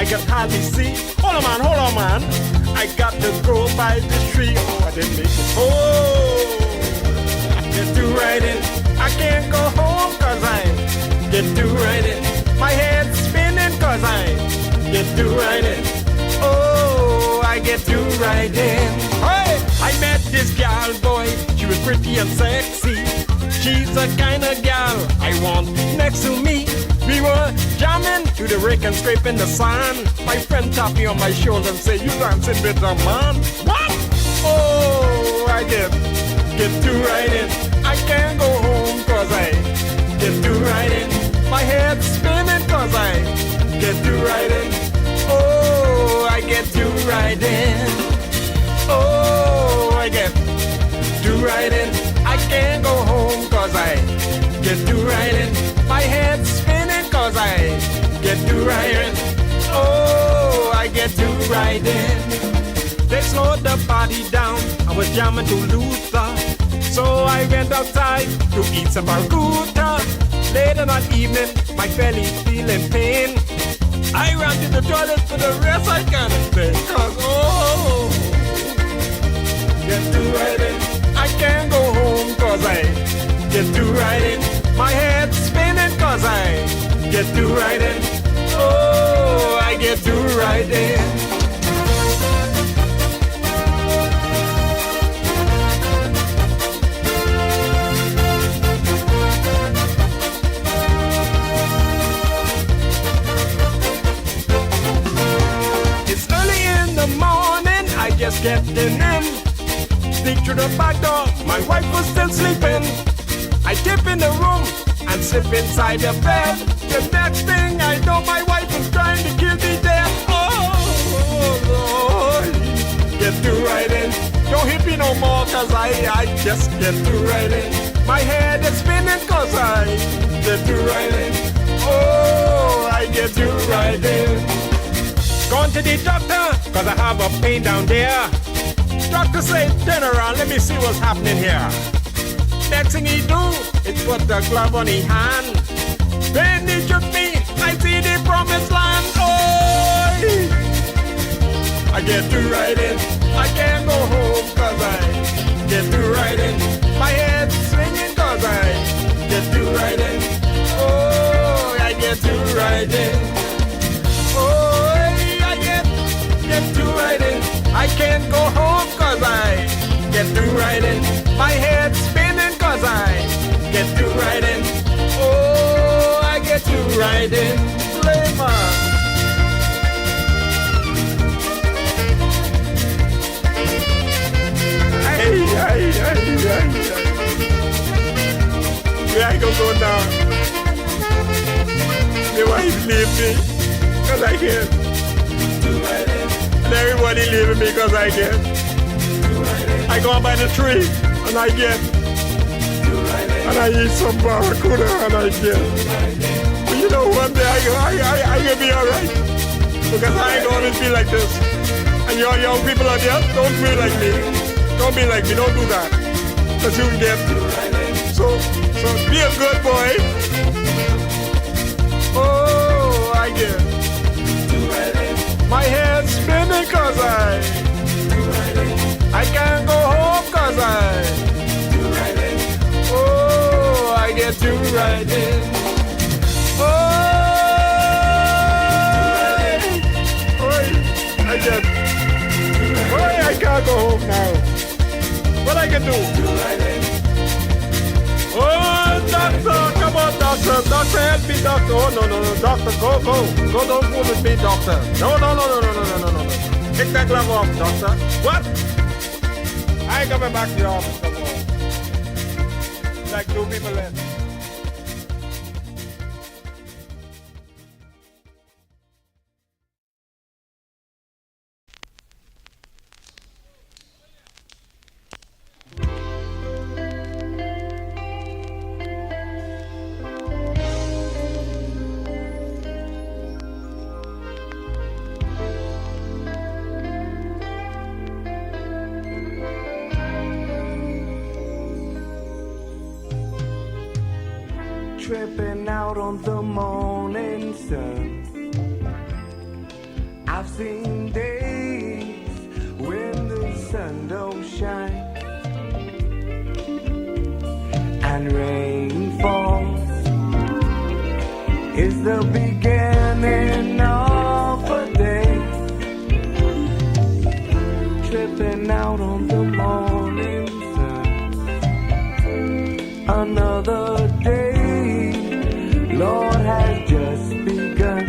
I can hardly see. Hold on, man. I got to go by the tree. Oh, I didn't make it. Oh, get to riding. I can't go home cause I get to riding. My head's spinning cause I get to riding. Oh, I get to riding. Hey, I met this gal, boy. She was pretty and sexy. She's the kind of gal I want next to me. We were jamming to the rake and scraping the sand. My friend tapped me on my shoulder and said, "You dancing with a man?" What? Oh, I get to riding. I can't go home cause I get to riding. My head's spinning cause I get to riding. Oh, I get to riding. Oh, I get to riding. I can't go home cause I get to riding. My head's spinning cause I get to riding. Oh, I get to riding. They slowed the party down. I was jamming to Luther. So I went outside to eat some barbuta. Later that evening, my belly feeling pain. I ran to the toilet for the rest I can't stay. Cause oh, get to riding. I can't go home cause I get to riding. My head's spinning cause I get to riding. Oh, I get to riding. Just getting in, sneak through the back door. My wife was still sleeping. I dip in the room and slip inside the bed. The next thing I know, my wife was trying to kill me dead. Oh, Lord, get to riding. Don't hit me no more, cause I just get to riding. My head is spinning cause I get to riding. Oh, I get to riding. Gone to the doctor, cause I have a pain down there. Doctor said, turn around, let me see what's happening here. Next thing he do, is put the glove on his hand. Then he took me, I see the promised land. Oh, I get to riding. I can't go home cause I get to riding. My head's swinging cause I get to riding. Oh, I get to riding. Oh, get to riding. I can't go home cause I get to riding. My head's spinning cause I get to riding. Oh, I get to riding. Play man. Hey. Where I go now? The wife leave me cause I can't. And everybody leaving me because I get. I go by the tree and I get. And I eat some barracuda and I get. But you know, one day I gonna be alright. Because I ain't gonna be like this. And your young people out there, don't be like me. Don't be like me, don't do that. Because you can get. So be a good boy. Oh, I get. My head's spinning cause I can't go home cause oh, I get to riding. Oh, I get. Oh, I can't go home now. What I can do? Oh, doctor, come on, doctor. Doctor, help me, doctor. Oh, no. Doctor, go. Don't fool with me, doctor. No. Take that glove off, doctor. What? I ain't coming back to your office no more. Like two people left. Tripping out on the morning sun, I've seen days when the sun don't shine and rain falls. Is the beginning of a day, tripping out on the morning sun. Another day, Lord, has just begun.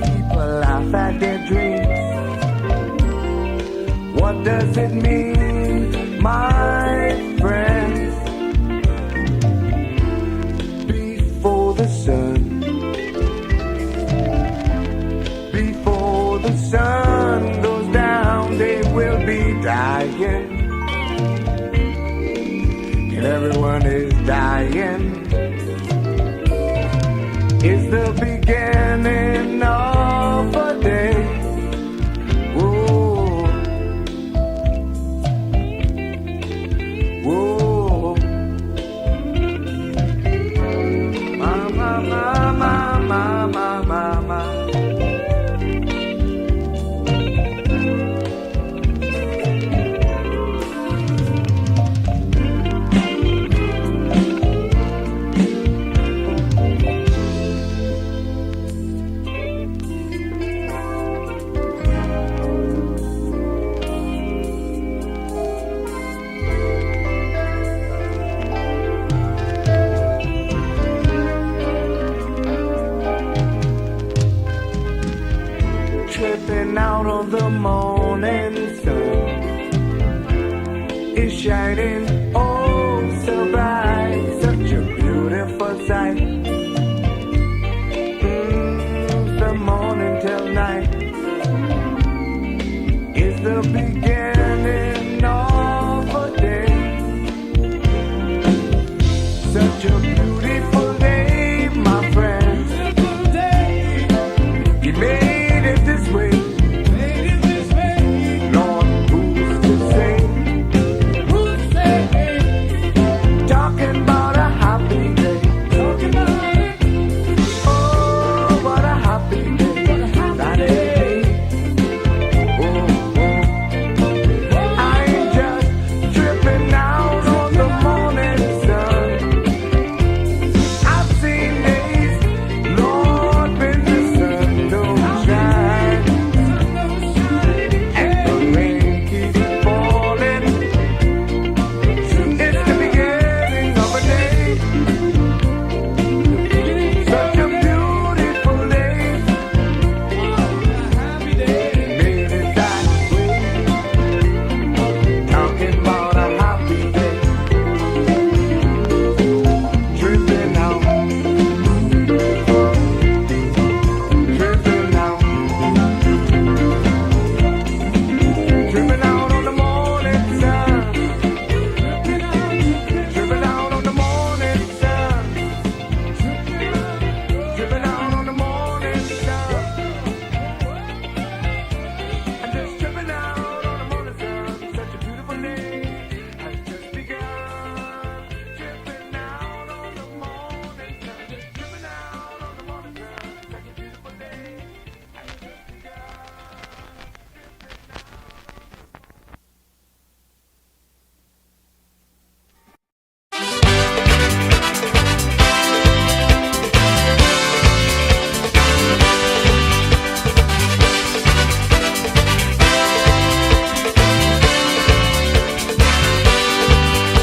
People laugh at their dreams. What does it mean, my friends? Before the sun, before the sun goes down, they will be dying. And everyone is dying. It's the beginning of a day. Whoa, whoa. Ma, ma, ma, ma, ma, ma, ma, ma. Tripping out of the morning sun is shining oh so bright, such a beautiful sight. From morning till night is the beginning of a day. Such a beautiful day, my friends. He made it this way. Lord, who's to say? Talking about a happy day. Oh, what a happy day. That is. Oh, oh. I ain't just tripping out on the morning sun. I've seen days, Lord, when the sun don't shine and the rain keeps falling. It's the beginning of a day, such a beautiful day. Made it that way. Talking about a happy day. Tripping out, tripping out, tripping out on the morning sun. Tripping out on the morning sun. Tripping out on the morning sun. I'm just tripping out on the morning sun. Such a beautiful day has just begun. Tripping out on the morning sun. Just tripping out on the morning sun. Such a beautiful day has just begun.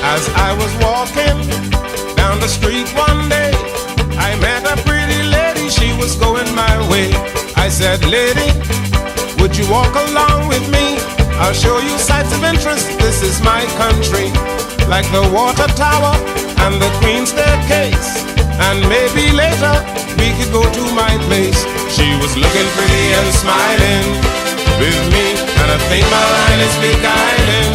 As I was walking down the street one day, I met a pretty lady, she was going my way. I said, lady, would you walk along with me? I'll show you sights of interest, this is my country. Like the water tower and the Queen's staircase. And maybe later we could go to my place. She was looking pretty and smiling with me, and I think my line is beguiling.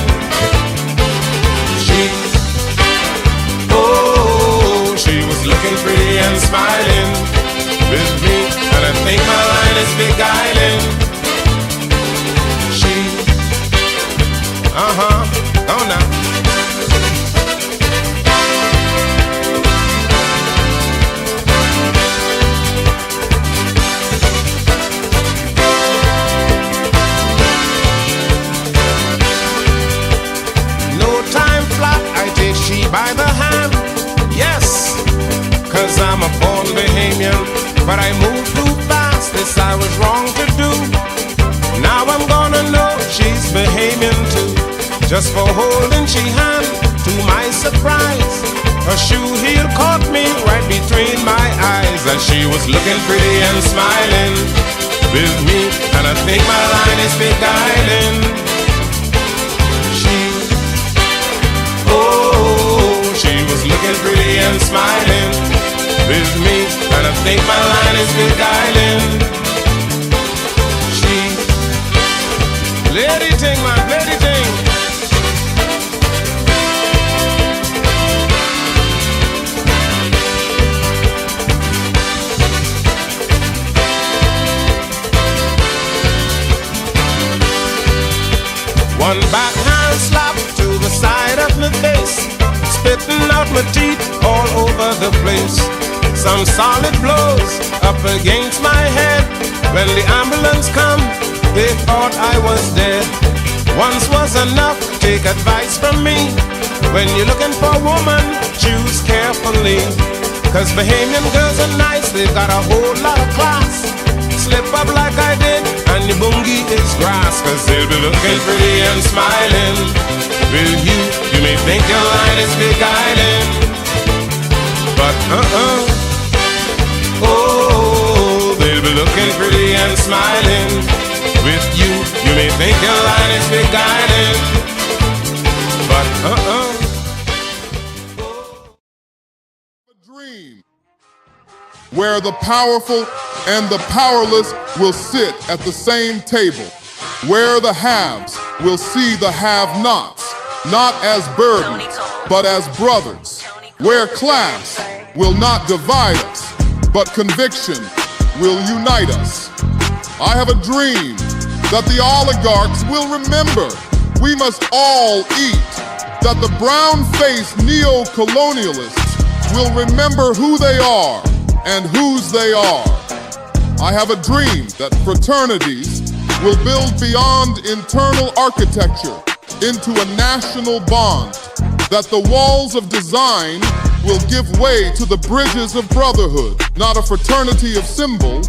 She was looking pretty and smiling with me, and I think my line is beguiling. She, go now. but I moved too fast. This I was wrong to do. Now I'm gonna know she's behaving too. Just for holding she hand, to my surprise, her shoe heel caught me right between my eyes, as she was looking pretty and smiling with me, and I think my line is beguiling. She was looking pretty and smiling with me, and I think my line is beguiling. She, lady ting, man, lady ting. One backhand slap to the side of my face, spitting out my teeth all over the place. Some solid blows up against my head. When the ambulance come, they thought I was dead. Once was enough, take advice from me. When you're looking for a woman, choose carefully. Cause Bahamian girls are nice, they've got a whole lot of class. Slip up like I did, and your bungie is grass. Cause they'll be looking pretty and smiling with you. You may think your line is beguiling, but oh, they'll be looking pretty and smiling with you. You may think your line is beguiling, but A dream where the powerful and the powerless will sit at the same table, where the haves will see the have-nots, not as burdens, but as brothers, where class will not divide us, but conviction will unite us. I have a dream that the oligarchs will remember we must all eat, that the brown-faced neo-colonialists will remember who they are and whose they are. I have a dream that fraternities will build beyond internal architecture into a national bond, that the walls of design will give way to the bridges of brotherhood, not a fraternity of symbol,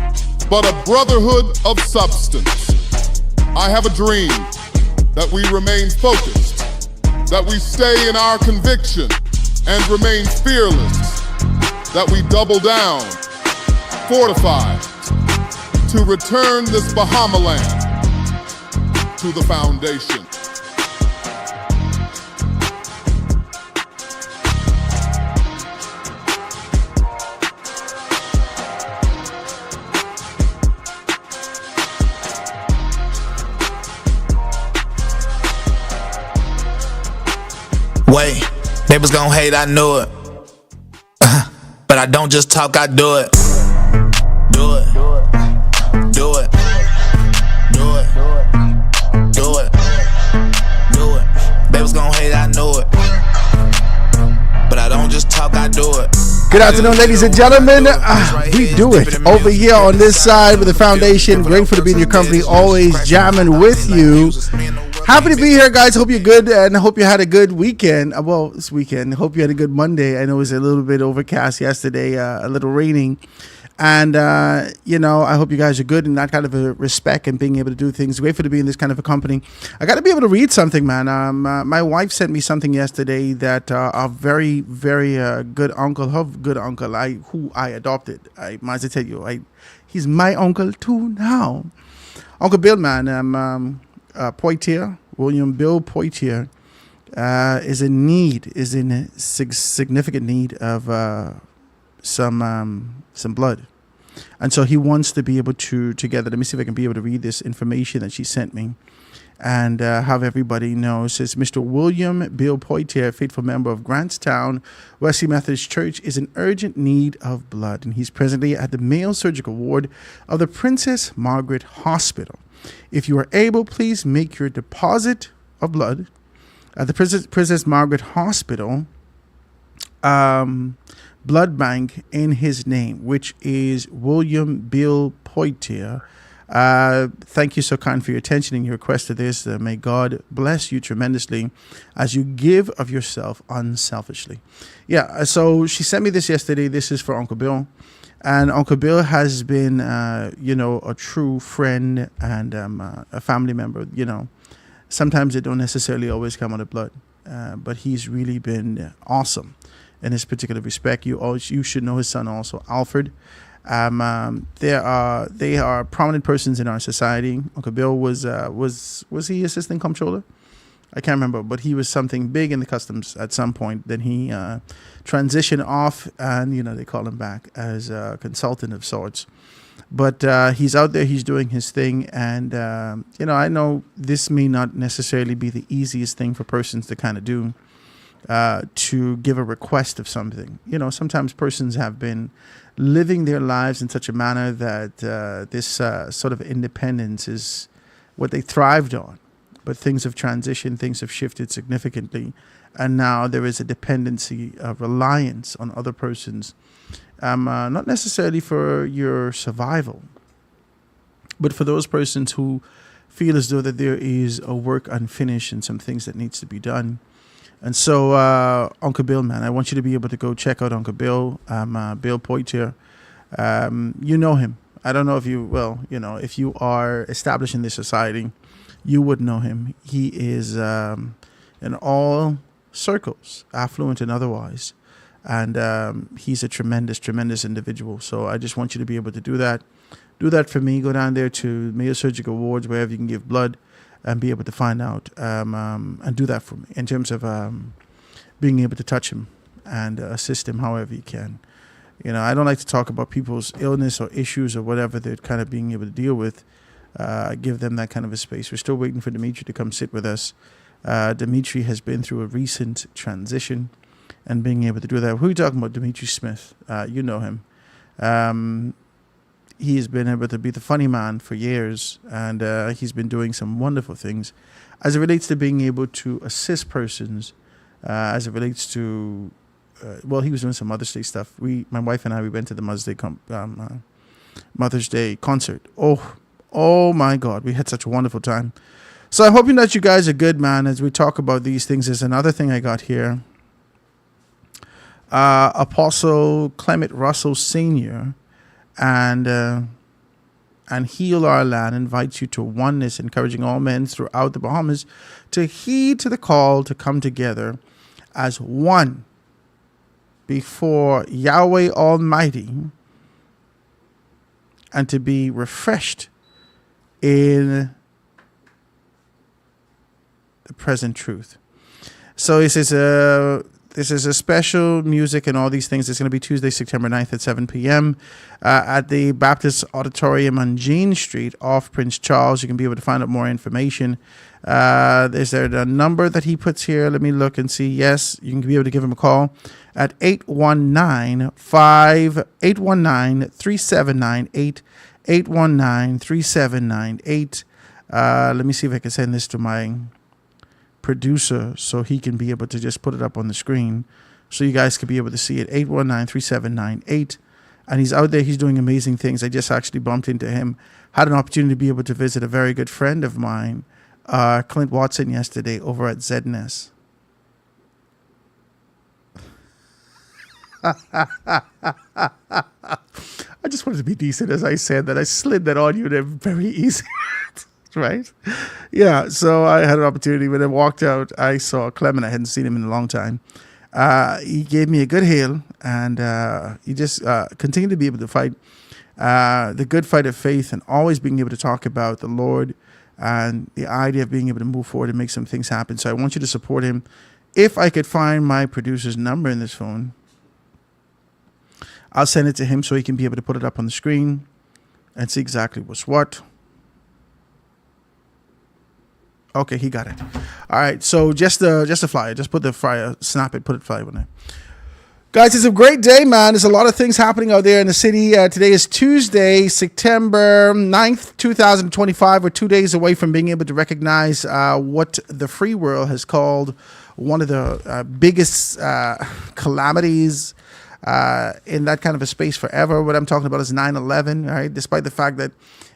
but a brotherhood of substance. I have a dream that we remain focused, that we stay in our conviction and remain fearless, that we double down, fortified, to return this Bahamaland to the foundation. Wait, they was gon' hate, I knew it. But I don't just talk, I do it. Do it. Do it. Do it. Do it. Do it. They was gon' hate, I knew it. But I don't just talk, I do it. Good afternoon, ladies and gentlemen. We do it over here on this side with the foundation. Grateful to be in your company, always jamming with you. Happy to be here, guys. Hope you're good and hope you had a good weekend. Well, this weekend. Hope you had a good Monday. I know it was a little bit overcast yesterday, a little raining. And, I hope you guys are good and that kind of a respect and being able to do things. Grateful to be in this kind of a company. I got to be able to read something, man. My wife sent me something yesterday that a very, very good uncle, her good uncle, who I adopted. I might as well tell you, he's my uncle too now. Uncle Bill, man, Poitier, William Bill Poitier, is in significant need of some blood, and so he wants to be able to together. Let me see if I can be able to read this information that she sent me, and have everybody know. It says Mr. William Bill Poitier, faithful member of Grantstown Wesley Methodist Church, is in urgent need of blood, and he's presently at the male surgical ward of the Princess Margaret Hospital. If you are able, please make your deposit of blood at the Princess Margaret Hospital blood bank in his name, which is William Bill Poitier. Thank you so kind for your attention and your request to this. May God bless you tremendously as you give of yourself unselfishly. Yeah, so she sent me this yesterday. This is for Uncle Bill. And Uncle Bill has been, a true friend and a family member. Sometimes they don't necessarily always come out of blood, but he's really been awesome in this particular respect. You should know his son also, Alfred. They are prominent persons in our society. Uncle Bill was he assistant comptroller? I can't remember, but he was something big in the customs at some point. Then he transitioned off, and they call him back as a consultant of sorts. But he's out there, he's doing his thing, and I know this may not necessarily be the easiest thing for persons to kind of do, to give a request of something. Sometimes persons have been living their lives in such a manner that this sort of independence is what they thrived on. But things have transitioned, things have shifted significantly, and now there is a dependency, a reliance on other persons, not necessarily for your survival, but for those persons who feel as though that there is a work unfinished and some things that needs to be done. And so, Uncle Bill, man, I want you to be able to go check out Uncle Bill, Bill Poitier. You know him. I don't know if if you are established in this society, you would know him. He is in all circles, affluent and otherwise. And he's a tremendous, tremendous individual. So I just want you to be able to do that. Do that for me. Go down there to Mayo Surgical Wards, wherever you can give blood, and be able to find out and do that for me in terms of being able to touch him and assist him however you can. I don't like to talk about people's illness or issues or whatever they're kind of being able to deal with. Give them that kind of a space. We're still waiting for Dimitri to come sit with us. Dimitri has been through a recent transition and being able to do that. Who are you talking about? Dimitri Smith. You know him. He has been able to be the funny man for years, and he's been doing some wonderful things as it relates to being able to assist persons, as it relates to, he was doing some Mother's Day stuff. My wife and I, we went to the Mother's Day concert. Oh my God, we had such a wonderful time. So I'm hoping that you guys are good, man, as we talk about these things. There's another thing I got here. Apostle Clement Russell Sr. and Heal Our Land invites you to oneness, encouraging all men throughout the Bahamas to heed to the call to come together as one before Yahweh Almighty and to be refreshed in the present truth. So he says, this is a special music and all these things. It's going to be Tuesday, September 9th at 7 p.m. At the Baptist Auditorium on Jean Street off Prince Charles. You can be able to find out more information. Is there the number that he puts here? Let me look and see. Yes, you can be able to give him a call at 819-3798. 819-3798. Let me see if I can send this to my producer so he can be able to just put it up on the screen so you guys can be able to see it. 819-3798. And he's out there. He's doing amazing things. I just actually bumped into him. Had an opportunity to be able to visit a very good friend of mine, Clint Watson, yesterday over at ZNS. I just wanted to be decent as I said that. I slid that on you there very easy. Right? Yeah, so I had an opportunity. When I walked out, I saw Clement. I hadn't seen him in a long time. He gave me a good hail, and he just continued to be able to fight the good fight of faith and always being able to talk about the Lord and the idea of being able to move forward and make some things happen. So I want you to support him. If I could find my producer's number in this phone, I'll send it to him so he can be able to put it up on the screen and see exactly what's what. Okay, he got it. All right, so just a flyer. Just put the flyer, snap it, put it flyer on there. Guys, it's a great day, man. There's a lot of things happening out there in the city. Today is Tuesday, September 9th, 2025. We're 2 days away from being able to recognize what the free world has called one of the biggest calamities in that kind of a space forever. What I'm talking about is 9/11, right? Despite the fact that,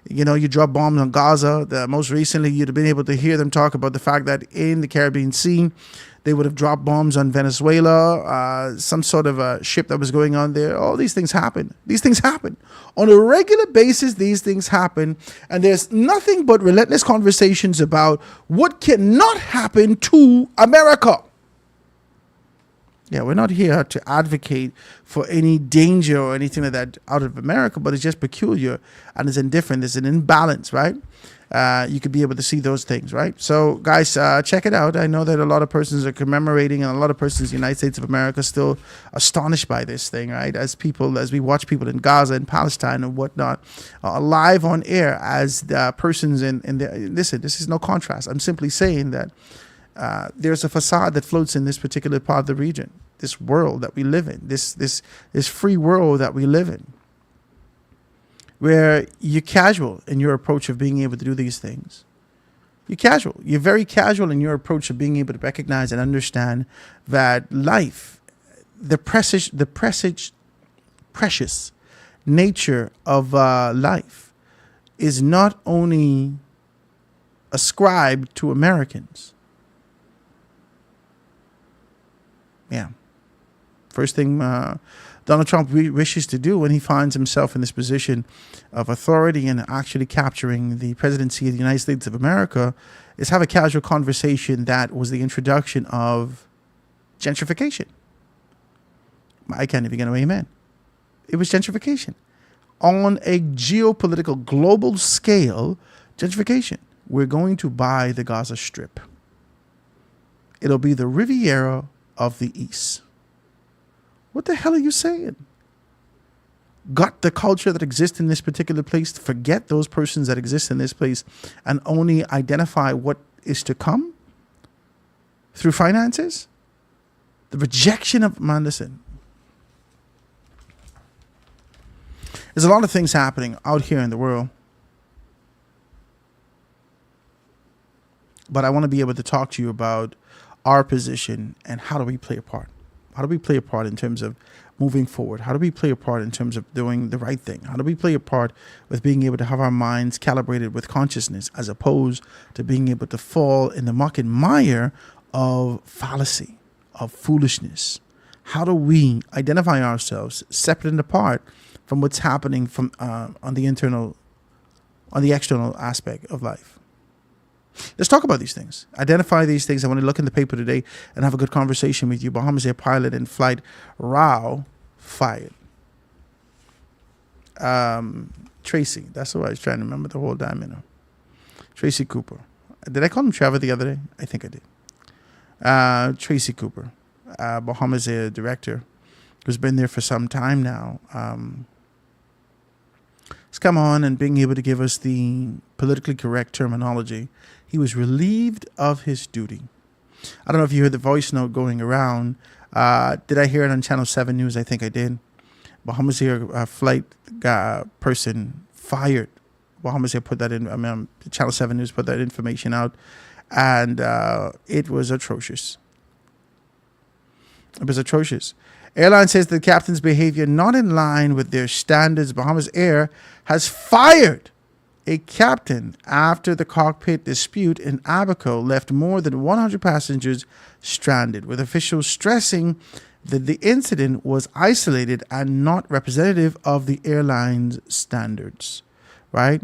you drop bombs on Gaza, most recently you'd have been able to hear them talk about the fact that in the Caribbean Sea, they would have dropped bombs on Venezuela, some sort of a ship that was going on there. All these things happen. These things happen. On a regular basis, these things happen. And there's nothing but relentless conversations about what cannot happen to America. Yeah, we're not here to advocate for any danger or anything like that out of America, but it's just peculiar and it's indifferent. There's an imbalance, right? You could be able to see those things, right? So, guys, check it out. I know that a lot of persons are commemorating, and a lot of persons in the United States of America are still astonished by this thing, right? As we watch people in Gaza and Palestine and whatnot, live on air as the persons in listen, this is no contrast. I'm simply saying that there's a facade that floats in this particular part of the region, this world that we live in, this free world that we live in, where you're casual in your approach of being able to do these things. You're casual. You're very casual in your approach of being able to recognize and understand that life, the precious nature of life is not only ascribed to Americans. Yeah. First thing Donald Trump wishes to do when he finds himself in this position of authority and actually capturing the presidency of the United States of America is have a casual conversation that was the introduction of gentrification. I can't even get an amen. It was gentrification. On a geopolitical global scale, gentrification. We're going to buy the Gaza Strip. It'll be the Riviera of the East. What the hell are you saying? Got the culture that exists in this particular place, forget those persons that exist in this place, and only identify what is to come through finances? The rejection of, man, listen. There's a lot of things happening out here in the world. But I want to be able to talk to you about our position and how do we play a part. How do we play a part in terms of moving forward? How do we play a part in terms of doing the right thing? How do we play a part with being able to have our minds calibrated with consciousness as opposed to being able to fall in the muck and mire of fallacy, of foolishness? How do we identify ourselves separate and apart from what's happening from on the external aspect of life? Let's talk about these things. Identify these things. I want to look in the paper today and have a good conversation with you. Bahamas Air pilot in flight Rao fired. Tracy. That's what I was trying to remember the whole time. Tracy Cooper. Did I call him Trevor the other day? I think I did. Tracy Cooper, Bahamas Air director, who's been there for some time now. He's come on and being able to give us the politically correct terminology. He was relieved of his duty. I don't know if you heard the voice note going around. Did I hear it on Channel 7 News? I think I did. Bahamas Air flight person fired. Bahamas Air put that in. Channel 7 News put that information out. And it was atrocious. It was atrocious. Airline says the captain's behavior not in line with their standards. Bahamas Air has fired a captain after the cockpit dispute in Abaco left more than 100 passengers stranded, with officials stressing that the incident was isolated and not representative of the airline's standards. Right?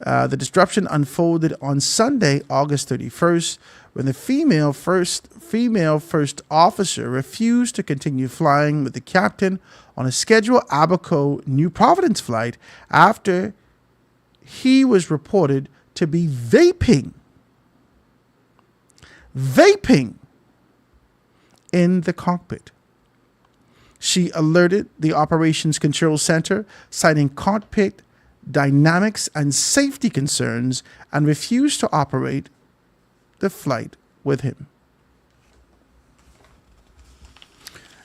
The disruption unfolded on Sunday, August 31st, when the female first officer refused to continue flying with the captain on a scheduled Abaco New Providence flight after he was reported to be vaping in the cockpit. She alerted the operations control center, citing cockpit dynamics and safety concerns, and refused to operate the flight with him.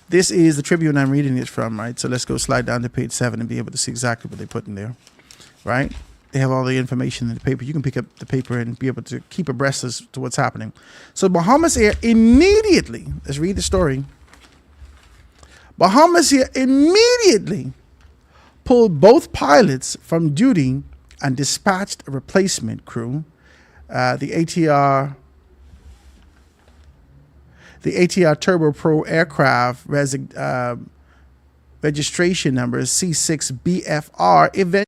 This is the Tribune I'm reading it from, right? So let's go slide down to page 7 and be able to see exactly what they put in there, right? They have all the information in the paper. You can pick up the paper and be able to keep abreast as to what's happening. So Bahamas Air immediately, let's read the story. Bahamas here immediately pulled both pilots from duty and dispatched a replacement crew. The ATR Turbo Pro aircraft registration number is C6BFR event.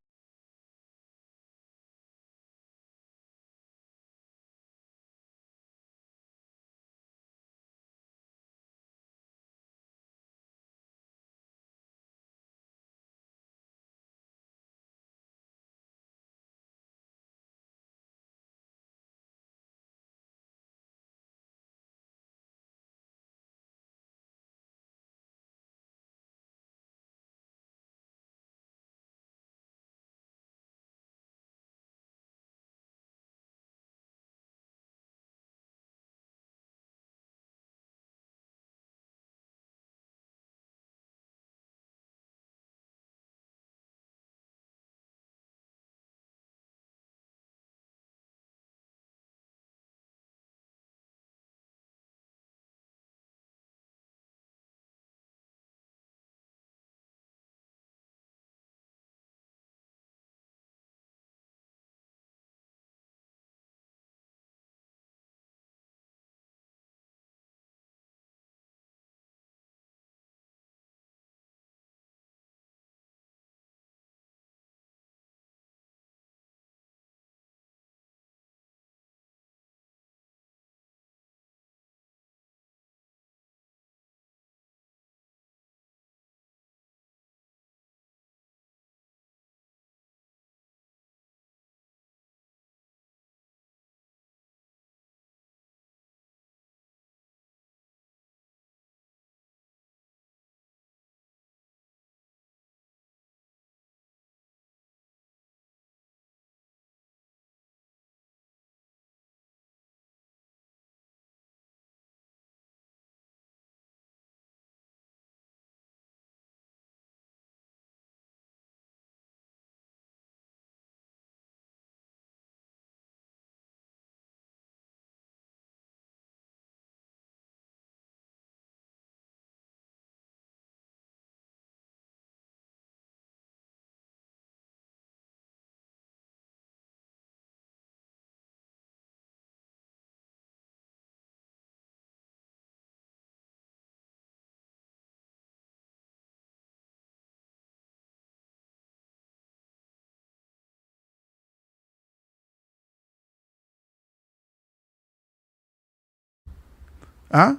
Huh?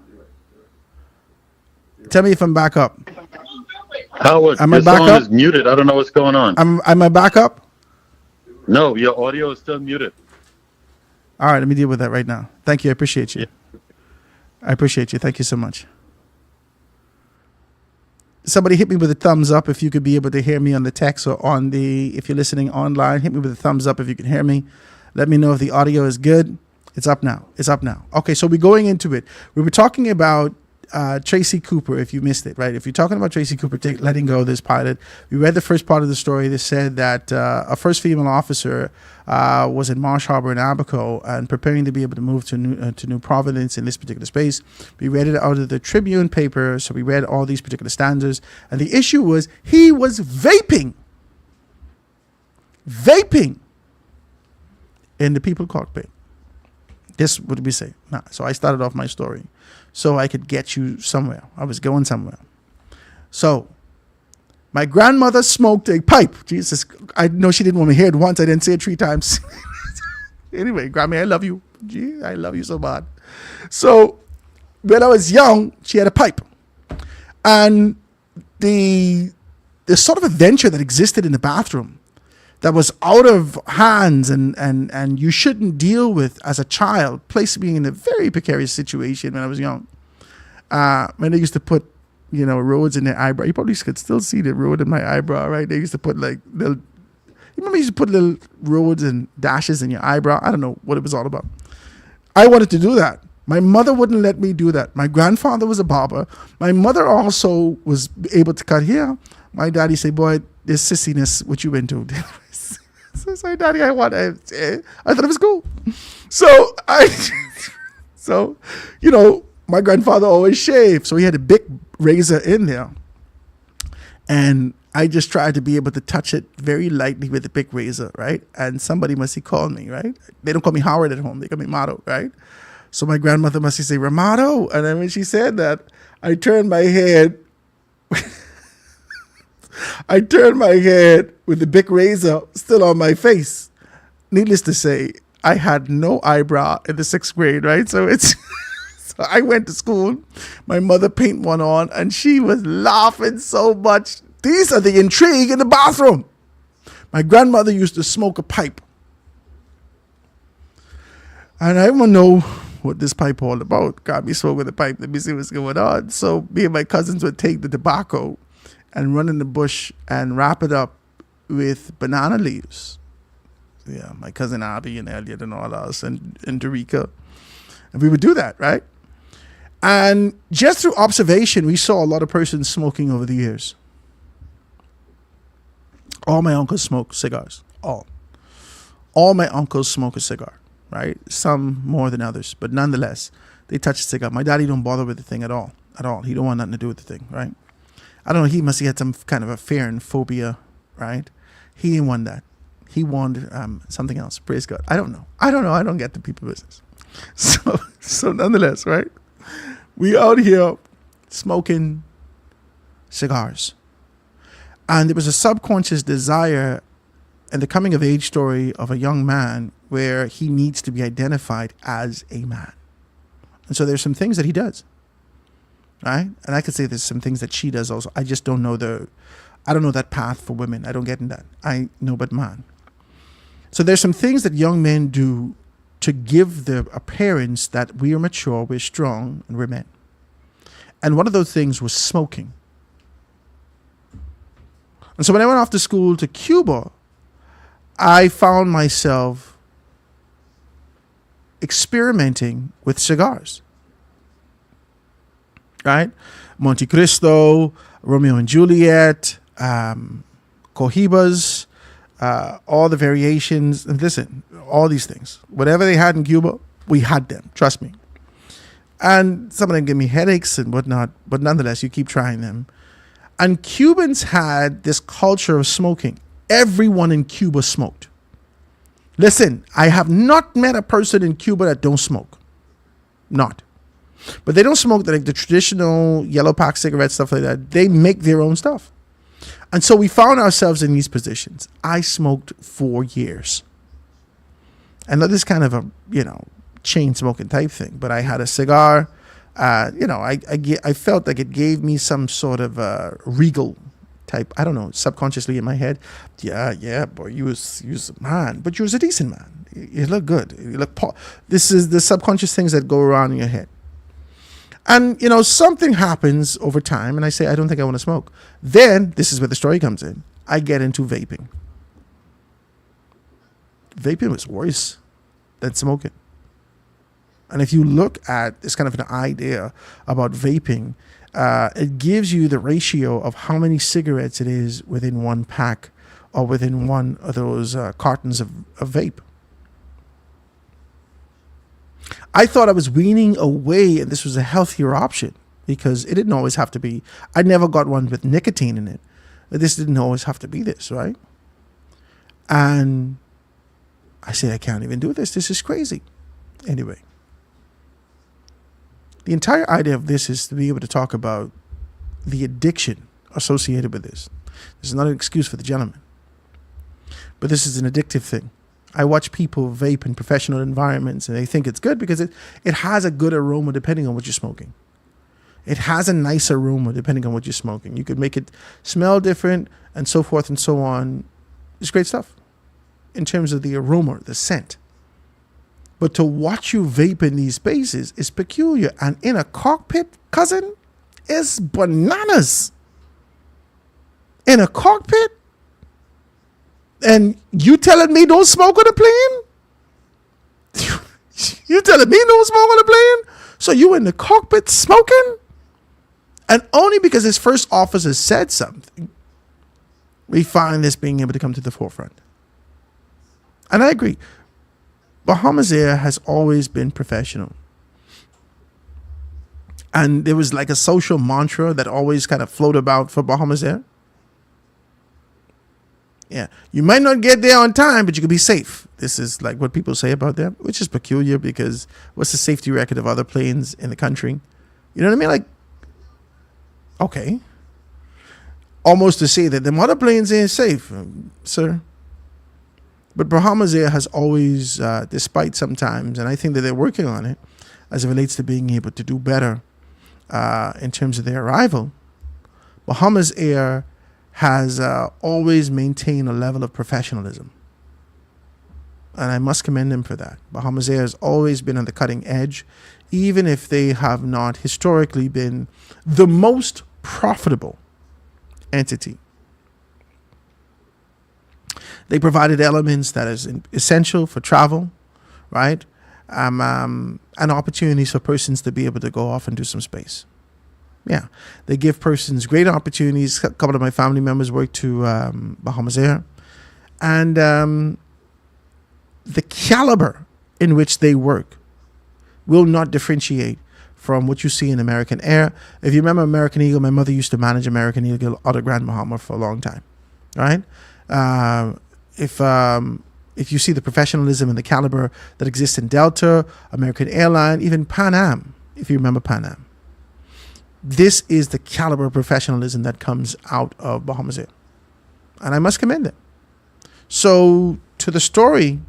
Tell me if I'm back up. Howard, Am your I back phone up? is muted. I don't know what's going on. Am I back up? No, your audio is still muted. All right, let me deal with that right now. Thank you. I appreciate you. I appreciate you. Thank you so much. Somebody hit me with a thumbs up if you could be able to hear me on the text or on the, if you're listening online, hit me with a thumbs up if you can hear me. Let me know if the audio is good. It's up now. It's up now. Okay, so we're going into it. We were talking about Tracy Cooper, if you missed it, right? If you're talking about Tracy Cooper letting go of this pilot, we read the first part of the story that said that a first female officer was in Marsh Harbor in Abaco and preparing to be able to move to New Providence in this particular space. We read it out of the Tribune paper, so we read all these particular standards. And the issue was he was vaping in the people cockpit. This would we say. Nah. So I started off my story so I could get you somewhere. I was going somewhere. So my grandmother smoked a pipe. Jesus, I know she didn't want me to hear it once. I didn't say it 3 times. Anyway, Grammy, I love you. Gee, I love you so bad. So when I was young, she had a pipe. And the sort of adventure that existed in the bathroom that was out of hands and you shouldn't deal with as a child, placed me in a very precarious situation when I was young. When they used to put, roads in their eyebrow. You probably could still see the road in my eyebrow, right? They used to put like little, you remember you used to put little roads and dashes in your eyebrow? I don't know what it was all about. I wanted to do that. My mother wouldn't let me do that. My grandfather was a barber. My mother also was able to cut hair. My daddy said, boy, this sissiness, what you into? So I said, Daddy, I thought it was cool. So my grandfather always shaved. So he had a big razor in there. And I just tried to be able to touch it very lightly with a big razor, right? And somebody must have called me, right? They don't call me Howard at home. They call me Mato, right? So my grandmother must have said, Ramato. And then when she said that, I turned my head. I turned my head with the big razor still on my face. Needless to say, I had no eyebrow in the 6th grade, right? So it's... So I went to school. My mother painted one on, and she was laughing so much. These are the intrigue in the bathroom. My grandmother used to smoke a pipe. And I want to know what this pipe all about. Got me smoking the pipe. Let me see what's going on. So me and my cousins would take the tobacco and run in the bush and wrap it up with banana leaves. Yeah, my cousin Abby and Elliot and all us and Derica. And we would do that, right? And just through observation, we saw a lot of persons smoking over the years. All my uncles smoke cigars. All my uncles smoke a cigar, right? Some more than others, but nonetheless, they touch a cigar. My daddy don't bother with the thing at all. He don't want nothing to do with the thing, right? I don't know. He must have had some kind of a fear and phobia, right? He didn't want that. He wanted something else. Praise God. I don't know. I don't get the people business. So nonetheless, right? We out here smoking cigars. And there was a subconscious desire and the coming of age story of a young man where he needs to be identified as a man. And so there's some things that he does, right? And I could say there's some things that she does also. I just don't know I don't know that path for women. I don't get in that. I know but man. So there's some things that young men do to give the appearance that we are mature, we're strong, and we're men. And one of those things was smoking. And so when I went off to school to Cuba, I found myself experimenting with cigars. Right? Monte Cristo, Romeo and Juliet, Cohibas, all the variations. And listen, all these things. Whatever they had in Cuba, we had them. Trust me. And some of them give me headaches and whatnot. But nonetheless, you keep trying them. And Cubans had this culture of smoking. Everyone in Cuba smoked. Listen, I have not met a person in Cuba that don't smoke. Not. But they don't smoke like the traditional yellow pack cigarettes, stuff like that. They make their own stuff. And so we found ourselves in these positions. I smoked 4 years. And this is kind of a, chain smoking type thing. But I had a cigar. I felt like it gave me some sort of regal type, I don't know, subconsciously in my head. Yeah, boy, you was a man, but you was a decent man. You look good. You look this is the subconscious things that go around in your head. And, something happens over time, and I say, I don't think I want to smoke. Then, this is where the story comes in. I get into vaping. Vaping was worse than smoking. And if you look at this kind of an idea about vaping, it gives you the ratio of how many cigarettes it is within one pack or within one of those cartons of vape. I thought I was weaning away and this was a healthier option because it didn't always have to be. I never got one with nicotine in it. This didn't always have to be this, right? And I said, I can't even do this. This is crazy. Anyway. The entire idea of this is to be able to talk about the addiction associated with this. This is not an excuse for the gentleman. But this is an addictive thing. I watch people vape in professional environments and they think it's good because it has a good aroma depending on what you're smoking. It has a nice aroma depending on what you're smoking. You could make it smell different and so forth and so on. It's great stuff in terms of the aroma, the scent. But to watch you vape in these spaces is peculiar. And in a cockpit, cousin, is bananas. In a cockpit? And you telling me don't smoke on a plane? You telling me don't smoke on a plane? So you in the cockpit smoking? And only because his first officer said something, we find this being able to come to the forefront. And I agree. Bahamas Air has always been professional. And there was like a social mantra that always kind of floated about for Bahamas Air. Yeah, you might not get there on time, but you could be safe. This is like what people say about them, which is peculiar because what's the safety record of other planes in the country? You know what I mean? Like, okay. Almost to say that them other planes ain't safe, sir. But Bahamas Air has always, despite sometimes, and I think that they're working on it, as it relates to being able to do better in terms of their arrival, Bahamas Air has always maintained a level of professionalism. And I must commend them for that. Bahamas Air has always been on the cutting edge, even if they have not historically been the most profitable entity. They provided elements that is essential for travel, right? And opportunities for persons to be able to go off and do some space. Yeah, they give persons great opportunities. A couple of my family members work to Bahamas Air. And the caliber in which they work will not differentiate from what you see in American Air. If you remember American Eagle, my mother used to manage American Eagle out of Grand Bahama for a long time, right? If you see the professionalism and the caliber that exists in Delta, American Airline, even Pan Am, if you remember Pan Am. This is the caliber of professionalism that comes out of Bahamas Air. And I must commend it. So to the story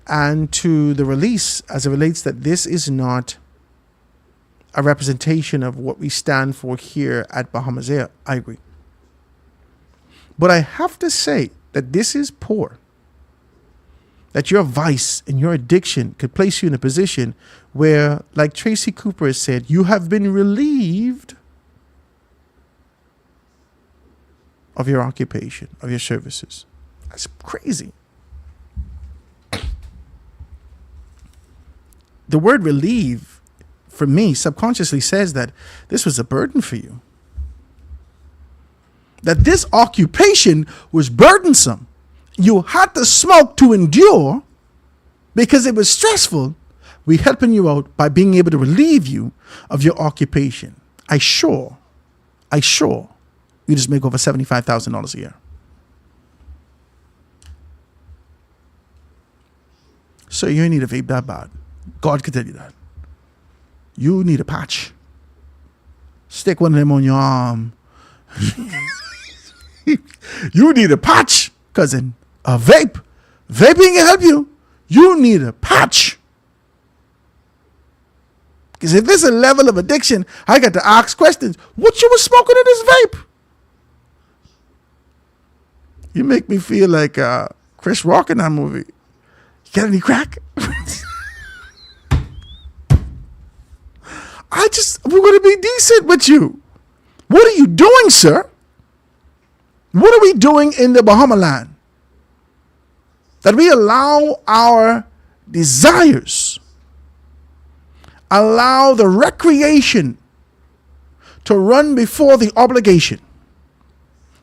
and to the release as it relates that this is not a representation of what we stand for here at Bahamas Air, I agree. But I have to say that this is poor. That your vice and your addiction could place you in a position where, like Tracy Cooper has said, you have been relieved of your occupation, of your services. That's crazy. The word relieve, for me, subconsciously says that this was a burden for you. That this occupation was burdensome. You had to smoke to endure because it was stressful. We're helping you out by being able to relieve you of your occupation. I sure you just make over $75,000 a year. So you ain't need a vape that bad. God could tell you that. You need a patch. Stick one of them on your arm. You need a patch, cousin. A vape. Vaping can help you. You need a patch. Because if there's a level of addiction, I got to ask questions. What you was smoking in this vape? You make me feel like Chris Rock in that movie. You got any crack? We're going to be decent with you. What are you doing, sir? What are we doing in the Bahama land? That we allow our desires, allow the recreation to run before the obligation,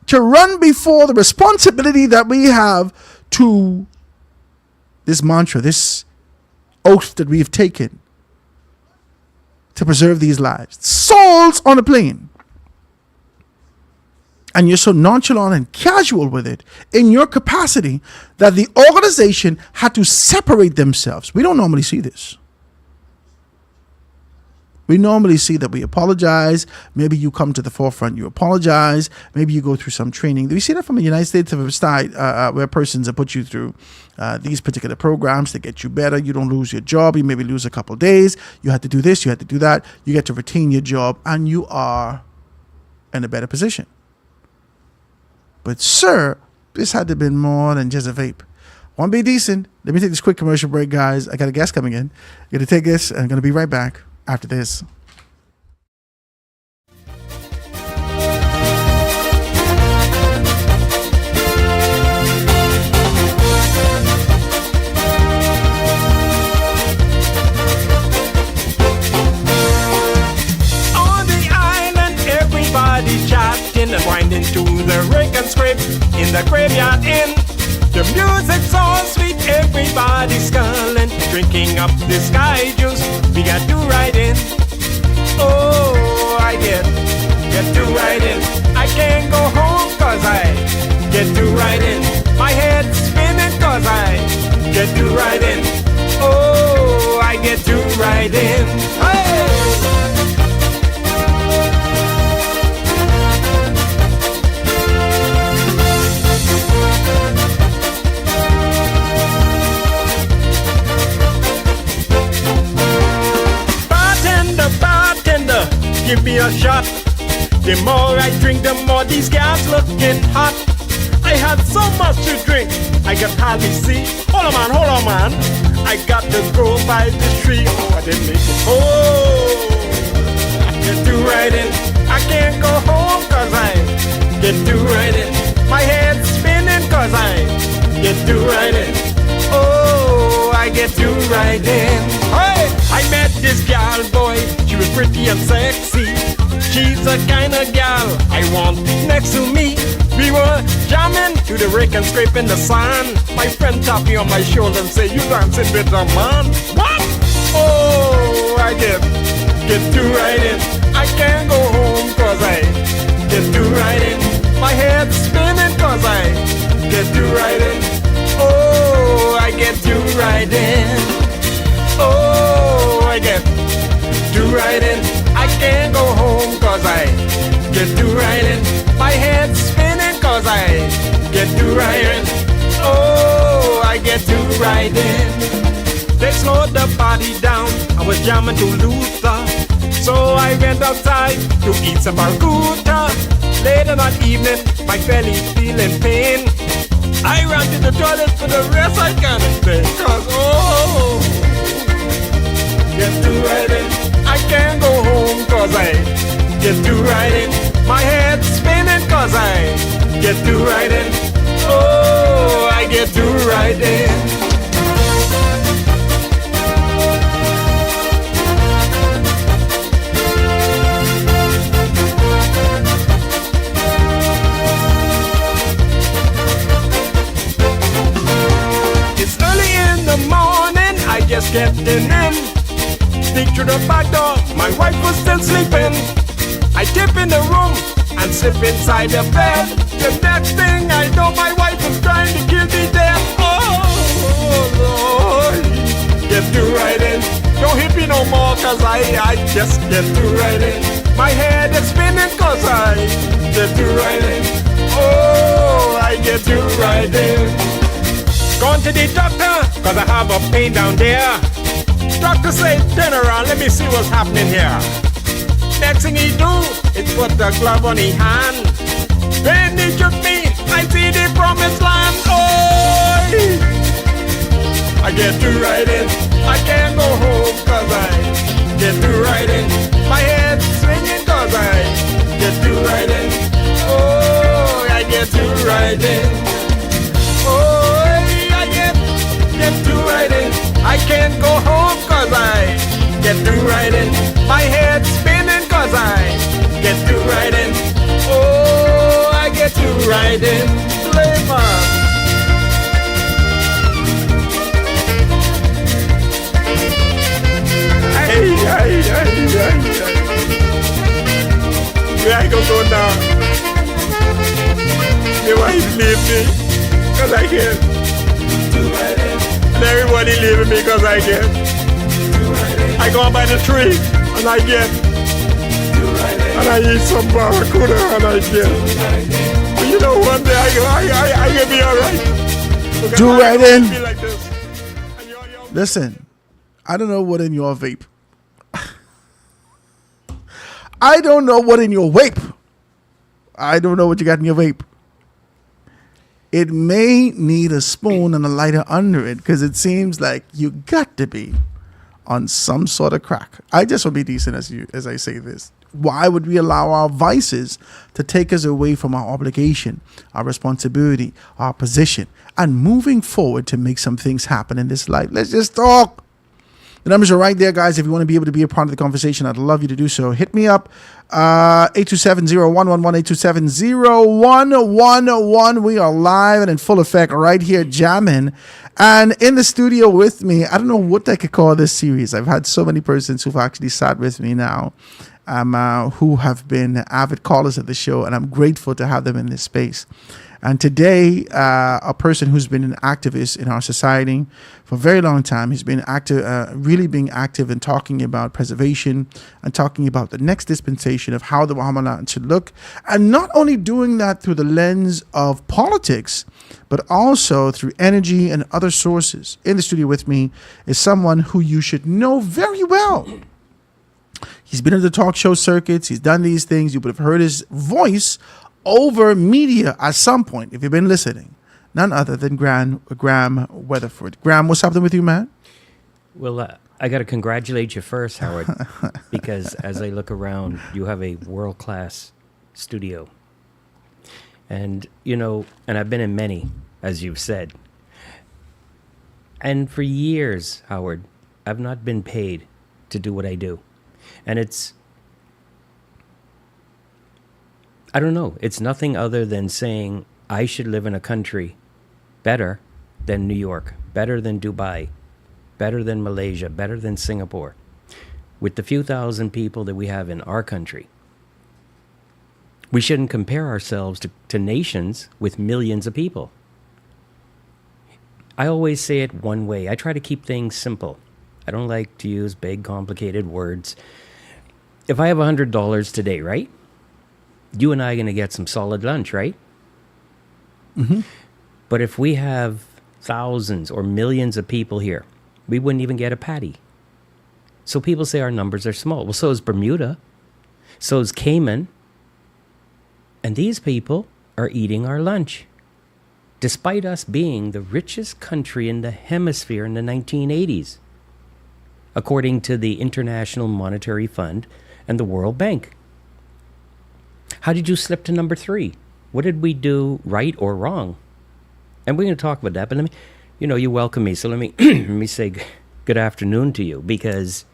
to run before the responsibility that we have to this mantra, this oath that we've taken to preserve these lives. Souls on a plane. And you're so nonchalant and casual with it in your capacity that the organization had to separate themselves. We don't normally see this. We normally see that we apologize. Maybe you come to the forefront, you apologize. Maybe you go through some training. We see that from the United States of side, where persons have put you through these particular programs to get you better. You don't lose your job. You maybe lose a couple of days. You had to do this, you had to do that. You get to retain your job, and you are in a better position. But sir, this had to have been more than just a vape. Want to be decent? Let me take this quick commercial break, guys. I got a guest coming in. I'm going to take this, and I'm going to be right back after this. On the island, everybody chatting and winding to the rake and scrape in the graveyard inn. The music's all sweet, everybody's sculling, drinking up the sky juice. We got to ride in. Oh, I get to ride in. I can't go home 'cause cause I get to riding. My head spinning cause I get to riding. Oh, I get to riding. Hey! Bartender, give me a shot. The more I drink, the more these gals looking hot. I had so much to drink, I could hardly see. Hold on, man. I got to go by the tree. Oh, I didn't make it. Oh, get to riding. I can't go home cause I get to riding. My head's spinning cause I get to riding. Oh, I get to riding. Hey, I met this gal, boy. She was pretty and sexy. She's the kind of gal I want next to me. We were jamming to the rake and scraping the sand. My friend tapped me on my shoulder and said, "You dancing with a man?" What? Oh, I get to riding. I can't go home cause I get to riding. My head's spinning cause I get to riding. Oh, I get to riding. Oh, I get to riding. I can't go home cause I get to riding. My head's spinning cause I get to riding. Oh, I get to riding. They slowed the party down. I was jamming to Luther. So I went outside to eat some barbuta. Later that evening, my belly feeling pain. I ran to the toilet for the rest I can't stay. Cause oh, get to riding. I can't go home cause I get to riding. My head's spinning cause I get to riding. Oh, I get to riding. It's early in the morning, I just getting in. Sneak through the back door, my wife was still sleeping. I dip in the room and slip inside the bed. The next thing I know, my wife was trying to kill me dead. Oh, Lord, get to riding. Don't hit me no more cause I just get to riding. My head is spinning cause I get to riding. Oh, I get to riding. Gone to the doctor cause I have a pain down there. Doctor say, turn around, let me see what's happening here. Next thing he do, is put the glove on his hand. When he took me, I see the promised land. Oh, I get to riding. I can't go home cause I get to riding. My head swinging cause I get to riding. Oh, I get to riding. Oh, I get to riding. I can't go home cause I get to riding. My head spinning cause I get to riding. Oh, I get to riding. Flavor. Hey. Where I go now? The wife leave me cause I get to riding. And everybody leaving me cause I get. I go by the tree and I get. And I eat some barracuda and I get. But you know, one day I can be alright. Do right in. Like listen, I don't know what in your vape. I don't know what in your vape. I don't know what you got in your vape. It may need a spoon and a lighter under it because it seems like you got to be on some sort of crack. I just will be decent as I say this. Why would we allow our vices to take us away from our obligation, our responsibility, our position, and moving forward to make some things happen in this life? Let's just talk. The numbers are right there, guys. If you want to be able to be a part of the conversation, I'd love you to do so. Hit me up, 827-0111, 827-0111. We are live and in full effect right here, jamming. And in the studio with me, I don't know what I could call this series. I've had so many persons who've actually sat with me now who have been avid callers of the show, and I'm grateful to have them in this space. And today, a person who's been an activist in our society for a very long time, he's been active, really being active in talking about preservation and talking about the next dispensation of how the Bahama land should look. And not only doing that through the lens of politics, but also through energy and other sources. In the studio with me is someone who you should know very well. He's been in the talk show circuits. He's done these things. You would have heard his voice over media at some point if you've been listening. None other than Graham Weatherford. Graham, what's happening with you, man? Well, I got to congratulate you first, Howard, because as I look around, you have a world-class studio. And, and I've been in many, as you've said. And for years, Howard, I've not been paid to do what I do. And I don't know. It's nothing other than saying I should live in a country better than New York, better than Dubai, better than Malaysia, better than Singapore. With the few thousand people that we have in our country, we shouldn't compare ourselves to nations with millions of people. I always say it one way. I try to keep things simple. I don't like to use big, complicated words. If I have $100 today, right? You and I are going to get some solid lunch, right? Mm-hmm. But if we have thousands or millions of people here, we wouldn't even get a patty. So people say our numbers are small. Well, so is Bermuda. So is Cayman. And these people are eating our lunch, despite us being the richest country in the hemisphere in the 1980s, according to the International Monetary Fund and the World Bank. How did you slip to number 3? What did we do right or wrong? And we're going to talk about that, but let me, you welcome me, so let me let me say good afternoon to you, because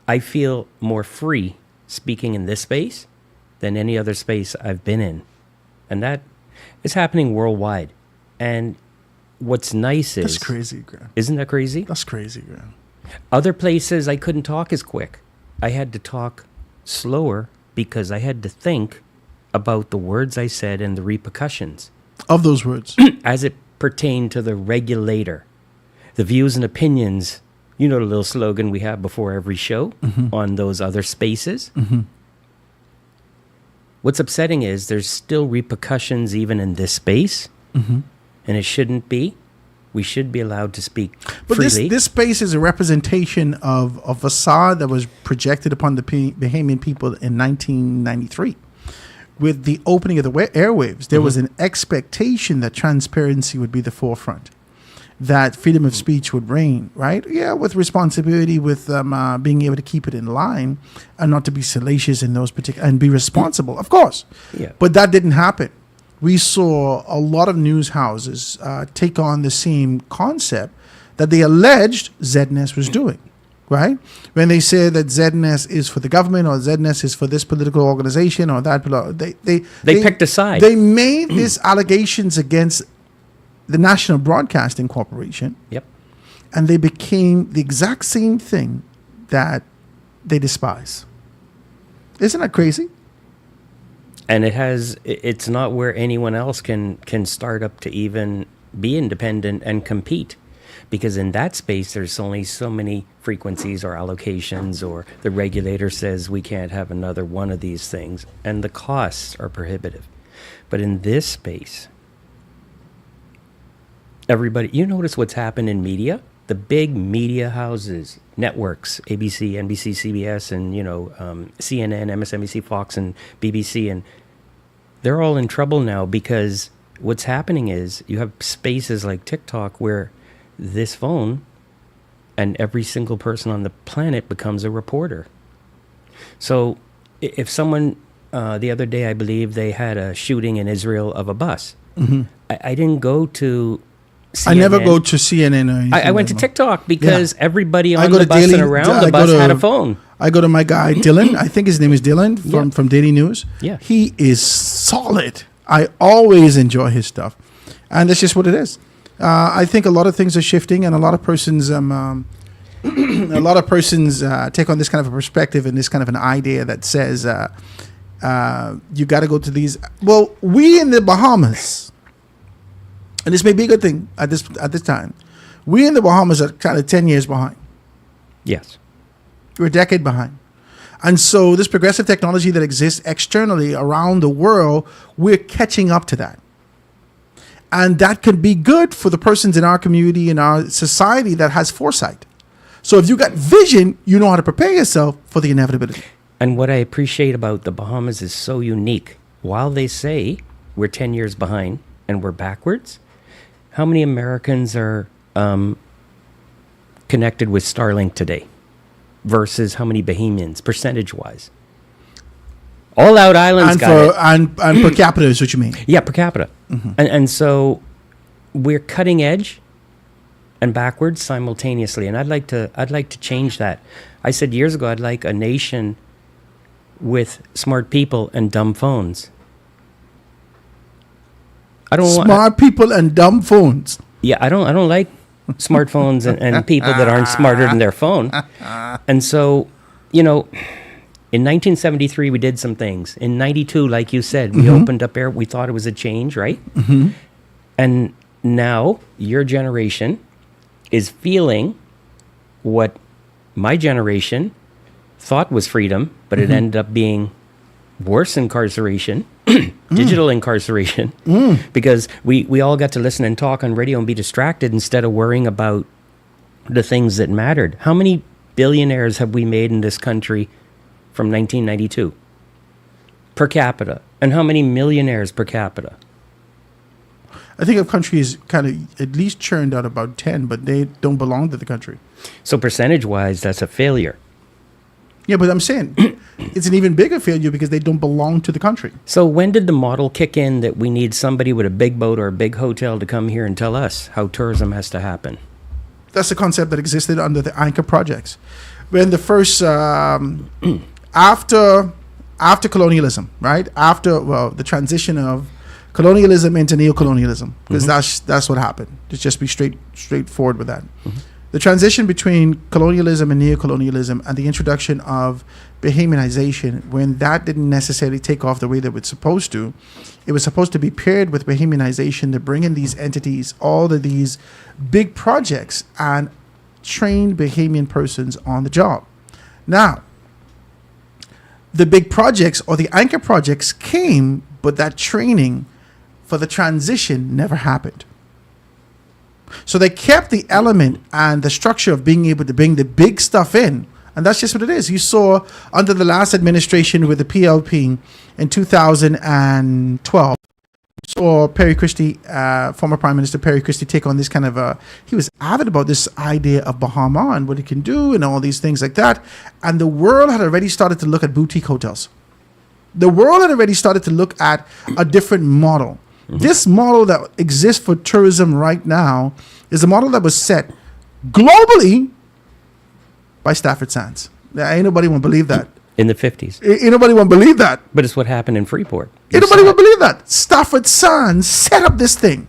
I feel more free speaking in this space than any other space I've been in. And that is happening worldwide. And what's nice is... That's crazy, Graham. Isn't that crazy? That's crazy, Graham. Other places I couldn't talk as quick. I had to talk slower because I had to think about the words I said and the repercussions of those words as it pertained to the regulator. The views and opinions, the little slogan we have before every show on those other spaces. Mm-hmm. What's upsetting is there's still repercussions even in this space, and it shouldn't be. We should be allowed to speak freely. But this space is a representation of a facade that was projected upon the Bahamian people in 1993. With the opening of the airwaves, there was an expectation that transparency would be the forefront, that freedom of speech would reign, right? Yeah, with responsibility, with being able to keep it in line and not to be salacious in those particular, and be responsible, of course. Yeah. But that didn't happen. We saw a lot of news houses take on the same concept that they alleged ZNS was doing, right? When they say that ZNS is for the government or ZNS is for this political organization or that, they picked a side. They made these allegations against the National Broadcasting Corporation. Yep. And they became the exact same thing that they despise. Isn't that crazy? And it's not where anyone else can start up to even be independent and compete. Because in that space, there's only so many frequencies or allocations, or the regulator says we can't have another one of these things. And the costs are prohibitive. But in this space, everybody, you notice what's happened in media? The big media houses, networks, ABC, NBC, CBS, and, CNN, MSNBC, Fox, and BBC, and they're all in trouble now because what's happening is you have spaces like TikTok where this phone and every single person on the planet becomes a reporter. So if someone, the other day, I believe they had a shooting in Israel of a bus. I didn't go to CNN. I never go to CNN or anything. I went to TikTok because everybody on the bus and around the bus had a phone. I go to my guy, Dylan. I think his name is Dylan from Daily News. Yeah. He is solid. I always enjoy his stuff. And that's just what it is. I think a lot of things are shifting, and a lot of persons a lot of persons take on this kind of a perspective and this kind of an idea that says you got to go to these. Well, we in the Bahamas, and this may be a good thing at this time. We in the Bahamas are kind of 10 years behind. Yes. We're a decade behind. And so this progressive technology that exists externally around the world, we're catching up to that. And that can be good for the persons in our community, in our society that has foresight. So if you got vision, you know how to prepare yourself for the inevitability. And what I appreciate about the Bahamas is so unique. While they say we're 10 years behind and we're backwards, how many Americans are connected with Starlink today versus how many Bahamians, percentage-wise? All out islands and per capita is what you mean. Yeah, per capita. Mm-hmm. And so we're cutting edge and backwards simultaneously. And I'd like to change that. I said years ago I'd like a nation with smart people and dumb phones. I don't want smart people and dumb phones. Yeah, I don't like smartphones and people that aren't smarter than their phone. And so, in 1973 we did some things. In 92, like you said, we opened up air. We thought it was a change, right? Mm-hmm. And now your generation is feeling what my generation thought was freedom, but it ended up being worse incarceration, digital incarceration, because we all got to listen and talk on radio and be distracted instead of worrying about the things that mattered. How many billionaires have we made in this country from 1992 per capita? And how many millionaires per capita? I think our country is kind of at least churned out about 10, but they don't belong to the country. So percentage-wise, that's a failure. Yeah, but I'm saying it's an even bigger failure because they don't belong to the country. So when did the model kick in that we need somebody with a big boat or a big hotel to come here and tell us how tourism has to happen? That's a concept that existed under the Anchor projects. When the first, after colonialism, right? The transition of colonialism into neocolonialism, because that's what happened. Let's just be straightforward with that. Mm-hmm. The transition between colonialism and neocolonialism and the introduction of Bahamianization, when that didn't necessarily take off the way that it was supposed to, it was supposed to be paired with Bahamianization to bring in these entities, all of these big projects, and train Bahamian persons on the job. Now, the big projects or the Anchor projects came, but that training for the transition never happened. So they kept the element and the structure of being able to bring the big stuff in. And that's just what it is. You saw under the last administration with the PLP in 2012, you saw Perry Christie, former Prime Minister Perry Christie, take on this kind of he was avid about this idea of Bahama and what it can do and all these things like that. And the world had already started to look at boutique hotels. The world had already started to look at a different model. This model that exists for tourism right now is a model that was set globally by Stafford Sands. Ain't nobody want to believe that. In the 50s. Ain't nobody want to believe that. But it's what happened in Freeport. Ain't nobody want to believe that. Stafford Sands set up this thing.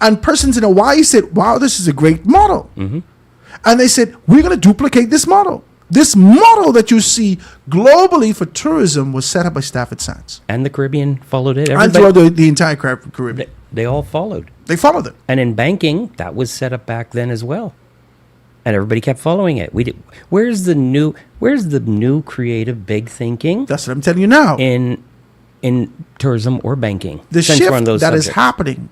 And persons in Hawaii said, wow, this is a great model. Mm-hmm. And they said, we're going to duplicate this model. This model that you see globally for tourism was set up by Stafford Sands. And the Caribbean followed it. And throughout the entire Caribbean. They all followed. They followed it. And in banking, that was set up back then as well. And everybody kept following it. Where's the new creative big thinking? That's what I'm telling you now. In tourism or banking. The shift that is happening.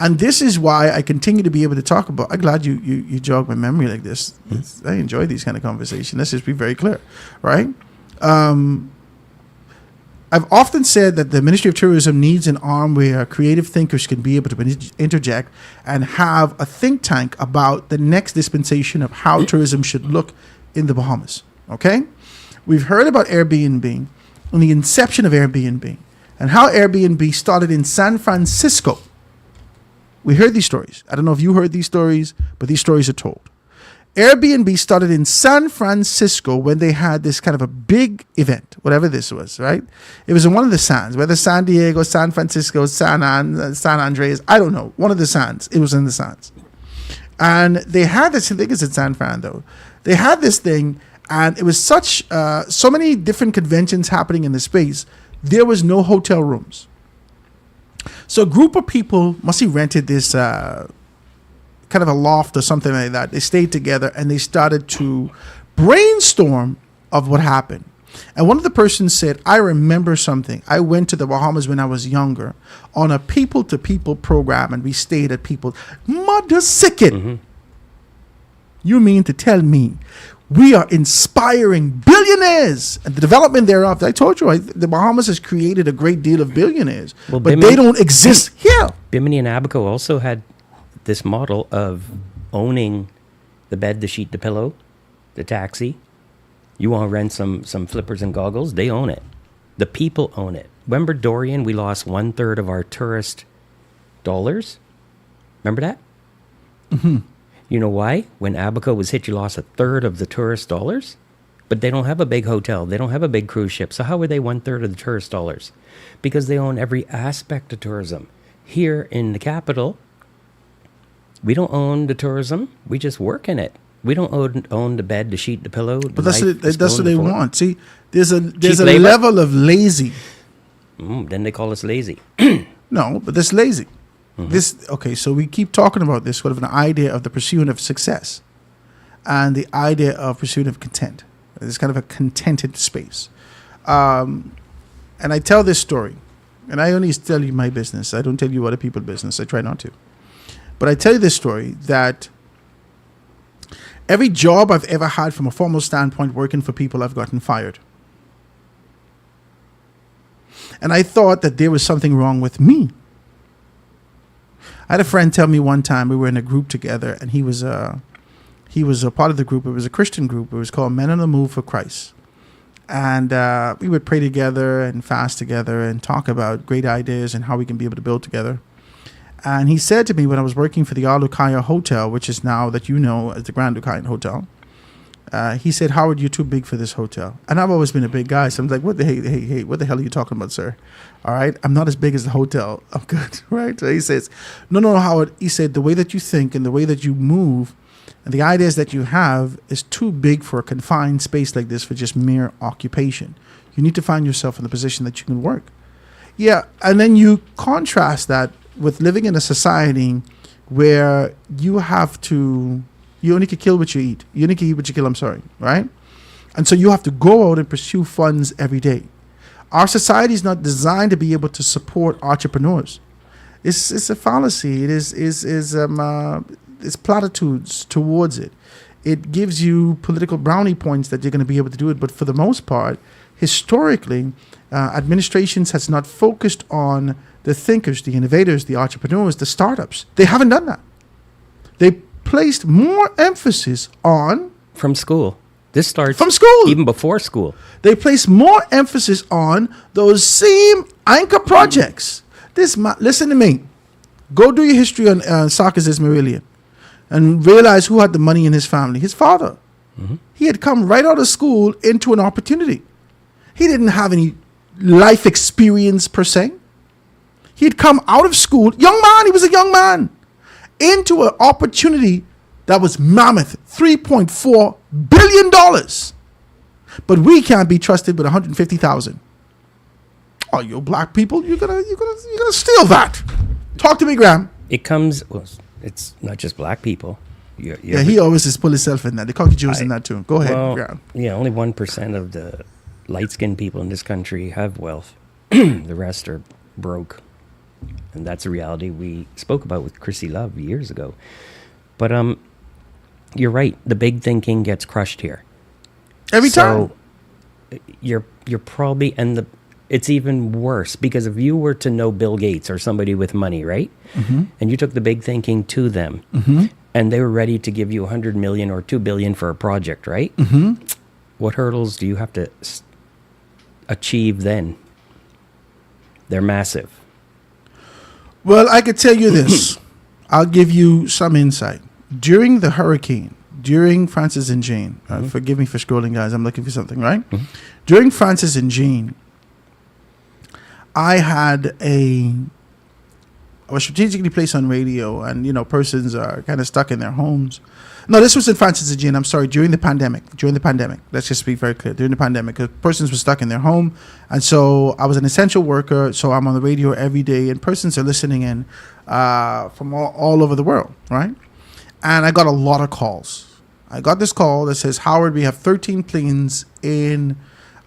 And this is why I continue to be able to talk about. I'm glad you jog my memory like this. I enjoy these kind of conversations. Let's just be very clear, right? I've often said that the Ministry of Tourism needs an arm where creative thinkers can be able to interject and have a think tank about the next dispensation of how tourism should look in the Bahamas. Okay? We've heard about Airbnb and the inception of Airbnb and how Airbnb started in San Francisco. We heard these stories. I don't know if you heard these stories, but these stories are told. Airbnb started in San Francisco when they had this kind of a big event, whatever this was, right? It was in one of the Sands, whether San Diego, San Francisco, San Andreas, I don't know, one of the Sands. It was in the Sands. And they had this, I think it's in San Fran though. They had this thing, and it was so many different conventions happening in the space. There was no hotel rooms. So a group of people must have rented this kind of a loft or something like that. They stayed together and they started to brainstorm of what happened. And one of the persons said, I remember something. I went to the Bahamas when I was younger on a people-to-people program, and we stayed at people. Mother sicket. Mm-hmm. You mean to tell me we are inspiring billionaires and the development thereof? I told you, the Bahamas has created a great deal of billionaires, Well, but they don't exist here. Bimini and Abaco also had this model of owning the bed, the sheet, the pillow, the taxi. You want to rent some flippers and goggles? They own it. The people own it. Remember Dorian? We lost 1/3 of our tourist dollars. Remember that? Mm-hmm. You know why? When Abaco was hit, you lost 1/3 of the tourist dollars. But they don't have a big hotel. They don't have a big cruise ship. So how were they 1/3 of the tourist dollars? Because they own every aspect of tourism. Here in the capital, we don't own the tourism. We just work in it. We don't own the bed, the sheet, the pillow. But that's what they want. See, there's a labor? level of lazy. Then they call us lazy. No, but that's lazy. Mm-hmm. So we keep talking about this sort of an idea of the pursuit of success and the idea of pursuit of content. It's kind of a contented space. And I tell this story, and I only tell you my business. I don't tell you other people's business. I try not to. But I tell you this story that every job I've ever had from a formal standpoint working for people, I've gotten fired. And I thought that there was something wrong with me. I had a friend tell me one time, we were in a group together, and he was a part of the group. It was a Christian group. It was called Men on the Move for Christ. And we would pray together and fast together and talk about great ideas and how we can be able to build together. And he said to me when I was working for the Al-Uqayya Hotel, which is now that you know as the Grand Uqayyan Hotel, he said, Howard, you're too big for this hotel. And I've always been a big guy. So I'm like, what the hell are you talking about, sir? All right, I'm not as big as the hotel. I'm good, right? So he says, no, Howard. He said, the way that you think and the way that you move and the ideas that you have is too big for a confined space like this for just mere occupation. You need to find yourself in a position that you can work. Yeah, and then you contrast that with living in a society where you only can kill what you eat. You only can eat what you kill, right? And so you have to go out and pursue funds every day. Our society is not designed to be able to support entrepreneurs. It's a fallacy. It's platitudes towards it. It gives you political brownie points that you're going to be able to do it. But for the most part, historically, administrations has not focused on the thinkers, the innovators, the entrepreneurs, the startups. They haven't done that. They placed more emphasis on... From school. This starts... From school. Even before school. They place more emphasis on those same anchor projects. Listen to me. Go do your history on Sarkis Ismailia and realize who had the money in his family. His father. Mm-hmm. He had come right out of school into an opportunity. He didn't have any life experience per se. He had come out of school, he was a young man, into an opportunity that was mammoth, $3.4 billion. But we can't be trusted with $150,000. Oh, you black people, you're gonna steal that. Talk to me, Graham. It's not just black people. He always just pull himself in that. The cocky Jews in that too. Go ahead, Graham. Yeah, only 1% of the light-skinned people in this country have wealth. The rest are broke. And that's a reality we spoke about with Chrissy Love years ago. But you're right. The big thinking gets crushed here. Every time. You're probably, and it's even worse because if you were to know Bill Gates or somebody with money, right? Mm-hmm. And you took the big thinking to them, mm-hmm. and they were ready to give you $100 million or $2 billion for a project, right? Mm-hmm. What hurdles do you have to achieve then? They're massive. Well, I could tell you this. I'll give you some insight. During the hurricane, during Francis and Jane, forgive me for scrolling, guys. I'm looking for something, right? Mm-hmm. During Francis and Jane, I had a I was strategically placed on radio, and persons are kind of stuck in their homes. No, this was in Francis Eugene. I'm sorry, during the pandemic. Let's just be very clear. During the pandemic, persons were stuck in their home, and so I was an essential worker. So I'm on the radio every day, and persons are listening in from all over the world, right? And I got a lot of calls. I got this call that says, Howard, we have 13 planes in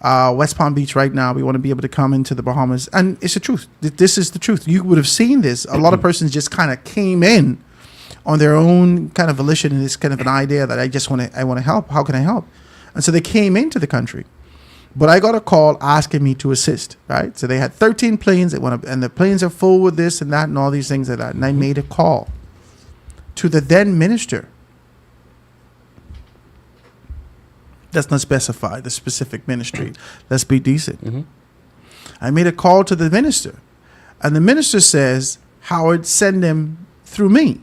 West Palm Beach right now. We want to be able to come into the Bahamas. And it's the truth. This is the truth. You would have seen this. A lot of persons just kind of came in on their own kind of volition, and it's kind of an idea that I want to help. How can I help? And so they came into the country. But I got a call asking me to assist, right? So they had 13 planes, and the planes are full with this and that and all these things like that. And I made a call to the then minister. Let's not specify the specific ministry. Let's be decent. Mm-hmm. I made a call to the minister, and the minister says, Howard, send them through me.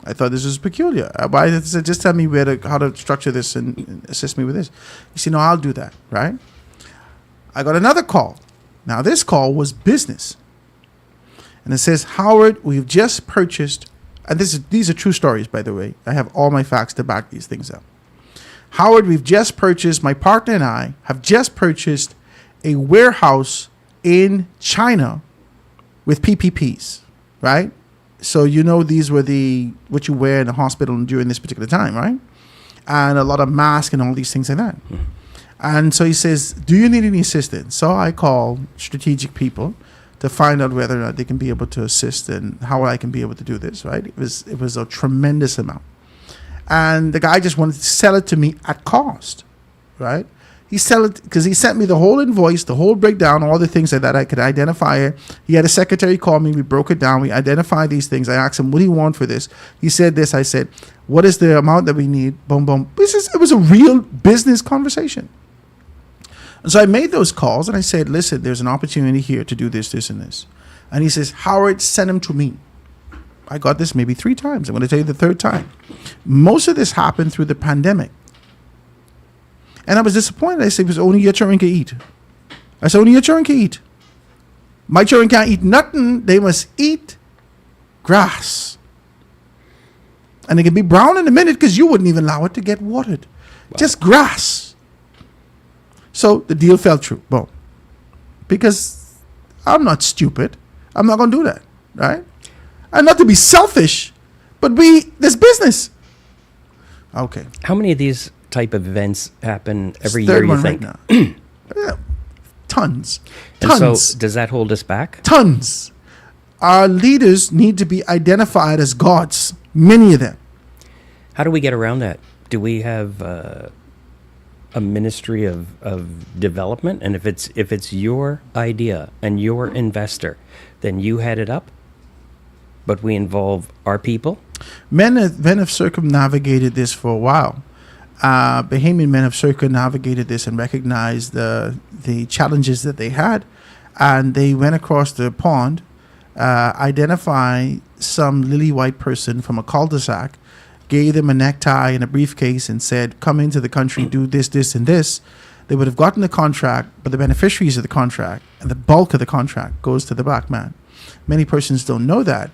I thought this was peculiar. I said, just tell me how to structure this and assist me with this. He said, no, I'll do that, right? I got another call. Now, this call was business. And it says, Howard, we've just purchased, and these are true stories, by the way. I have all my facts to back these things up. Howard, my partner and I have just purchased a warehouse in China with PPPs, right? So these were what you wear in the hospital during this particular time, right? And a lot of masks and all these things like that. Mm-hmm. And so he says, do you need any assistance? So I call strategic people to find out whether or not they can be able to assist and how I can be able to do this, right? It was a tremendous amount. And the guy just wanted to sell it to me at cost, right? He sell it because he sent me the whole invoice, the whole breakdown, all the things that I could identify it. He had a secretary call me. We broke it down. We identified these things. I asked him, what do you want for this? He said this. I said, what is the amount that we need? Boom, boom. It was a real business conversation. And so I made those calls and I said, listen, there's an opportunity here to do this, this, and this. And he says, Howard, send them to me. I got this maybe 3 times. I'm going to tell you the 3rd time. Most of this happened through the pandemic. And I was disappointed. I said, it was only your children can eat. I said, only your children can eat. My children can't eat nothing. They must eat grass. And it can be brown in a minute because you wouldn't even allow it to get watered. Wow. Just grass. So the deal fell through. Boom. Because I'm not stupid. I'm not going to do that. Right? And not to be selfish, but this business. Okay. How many of these type of events happen every year, you think? Right now. Yeah. Tons. And so does that hold us back? Tons. Our leaders need to be identified as gods, many of them. How do we get around that? Do we have a ministry of development? And if it's your idea and your investor, then you head it up? But we involve our people? Men have circumnavigated this for a while. Bahamian men have circumnavigated this and recognized the challenges that they had. And they went across the pond, identified some lily white person from a cul-de-sac, gave them a necktie and a briefcase and said, come into the country, do this, this, and this. They would have gotten the contract, but the beneficiaries of the contract and the bulk of the contract goes to the black man. Many persons don't know that.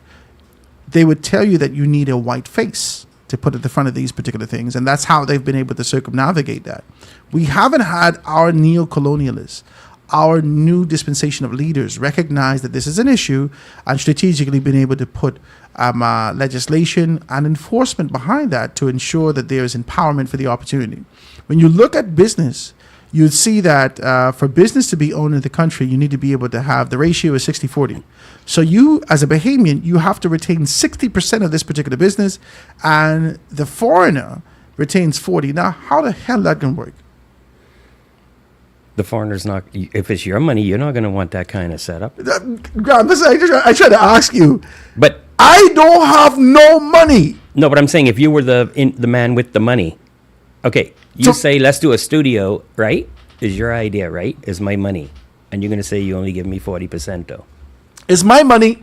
They would tell you that you need a white face to put at the front of these particular things. And that's how they've been able to circumnavigate that. We haven't had our neo-colonialists, our new dispensation of leaders recognize that this is an issue and strategically been able to put legislation and enforcement behind that to ensure that there is empowerment for the opportunity. When you look at business, you'd see that for business to be owned in the country, you need to be able to have the ratio is 60-40. So you, as a Bahamian, you have to retain 60% of this particular business, and the foreigner retains 40. Now, how the hell that can work? The foreigner's not, if it's your money, you're not going to want that kind of setup. Graham, listen, I try to ask you, but I don't have no money. No, but I'm saying if you were the man with the money, okay, you say, let's do a studio, right? Is your idea, right? Is my money. And you're going to say you only give me 40% though. It's my money.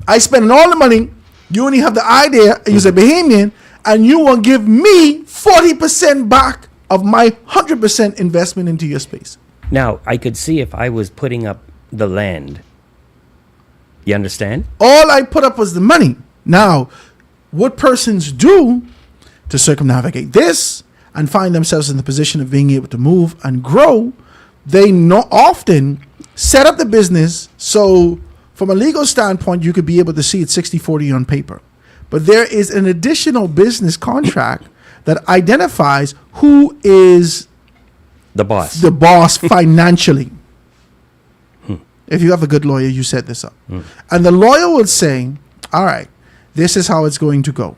I spend all the money. You only have the idea. You're a Bahamian, and you will give me 40% back of my 100% investment into your space. Now, I could see if I was putting up the land, You understand? All I put up was the money. Now, what persons do to circumnavigate this and find themselves in the position of being able to move and grow, they often set up the business so from a legal standpoint, you could be able to see it 60-40 on paper. But there is an additional business contract that identifies who is The boss. the boss financially. If you have a good lawyer, you set this up. And the lawyer will say, all right, this is how it's going to go.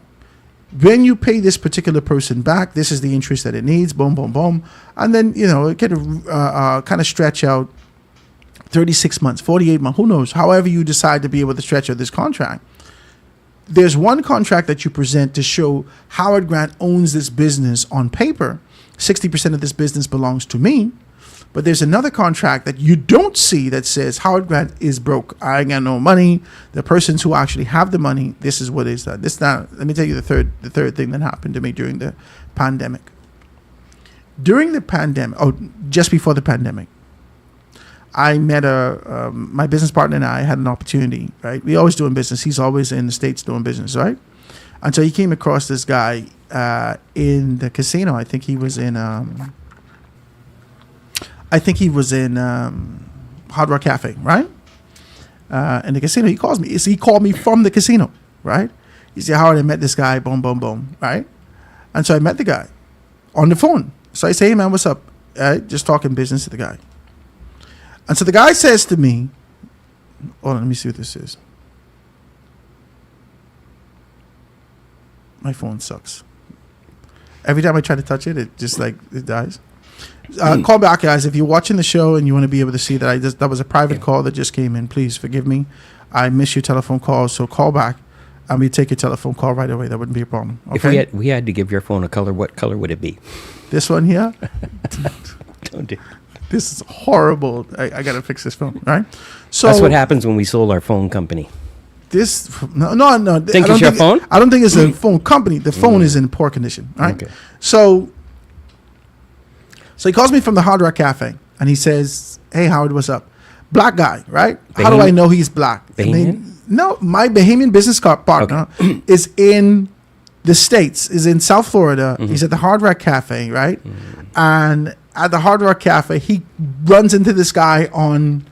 When you pay this particular person back, this is the interest that it needs, boom, boom, boom. And then, it can kind of stretch out 36 months, 48 months, who knows, however you decide to be able to stretch out this contract. There's one contract that you present to show Howard Grant owns this business on paper. 60% of this business belongs to me. But there's another contract that you don't see that says Howard Grant is broke. I ain't got no money. The persons who actually have the money, this is what is done. Let me tell you the third thing that happened to me during the pandemic. Just before the pandemic, I met my business partner and I had an opportunity, right? We always doing business. He's always in the States doing business, right? And so he came across this guy in the casino. I think he was in Hard Rock Cafe, right? In the casino. He calls me. He called me from the casino, right? He said, Howard, I met this guy, boom, boom, boom, right? And so I met the guy on the phone. So I say, hey, man, what's up? Just talking business to the guy. And so the guy says to me, hold on, let me see what this is. My phone sucks. Every time I try to touch it, it dies. Call back, guys. If you're watching the show and you want to be able to see that that was a private call that just came in, please forgive me. I miss your telephone calls, so call back and we take your telephone call right away. That wouldn't be a problem. Okay? If we had to give your phone a color, what color would it be? This one here? Don't do. This is horrible. I got to fix this phone, right? So that's what happens when we sold our phone company. No. Think it's your phone? I don't think it's a phone company. The phone is in poor condition, right? Okay. So he calls me from the Hard Rock Cafe and he says, hey, Howard, what's up? Black guy, right? How do I know he's black? Bahamian? No, my Bahamian business partner is in the States, is in South Florida. Mm-hmm. He's at the Hard Rock Cafe, right? Mm-hmm. And at the Hard Rock Cafe, he runs into this guy on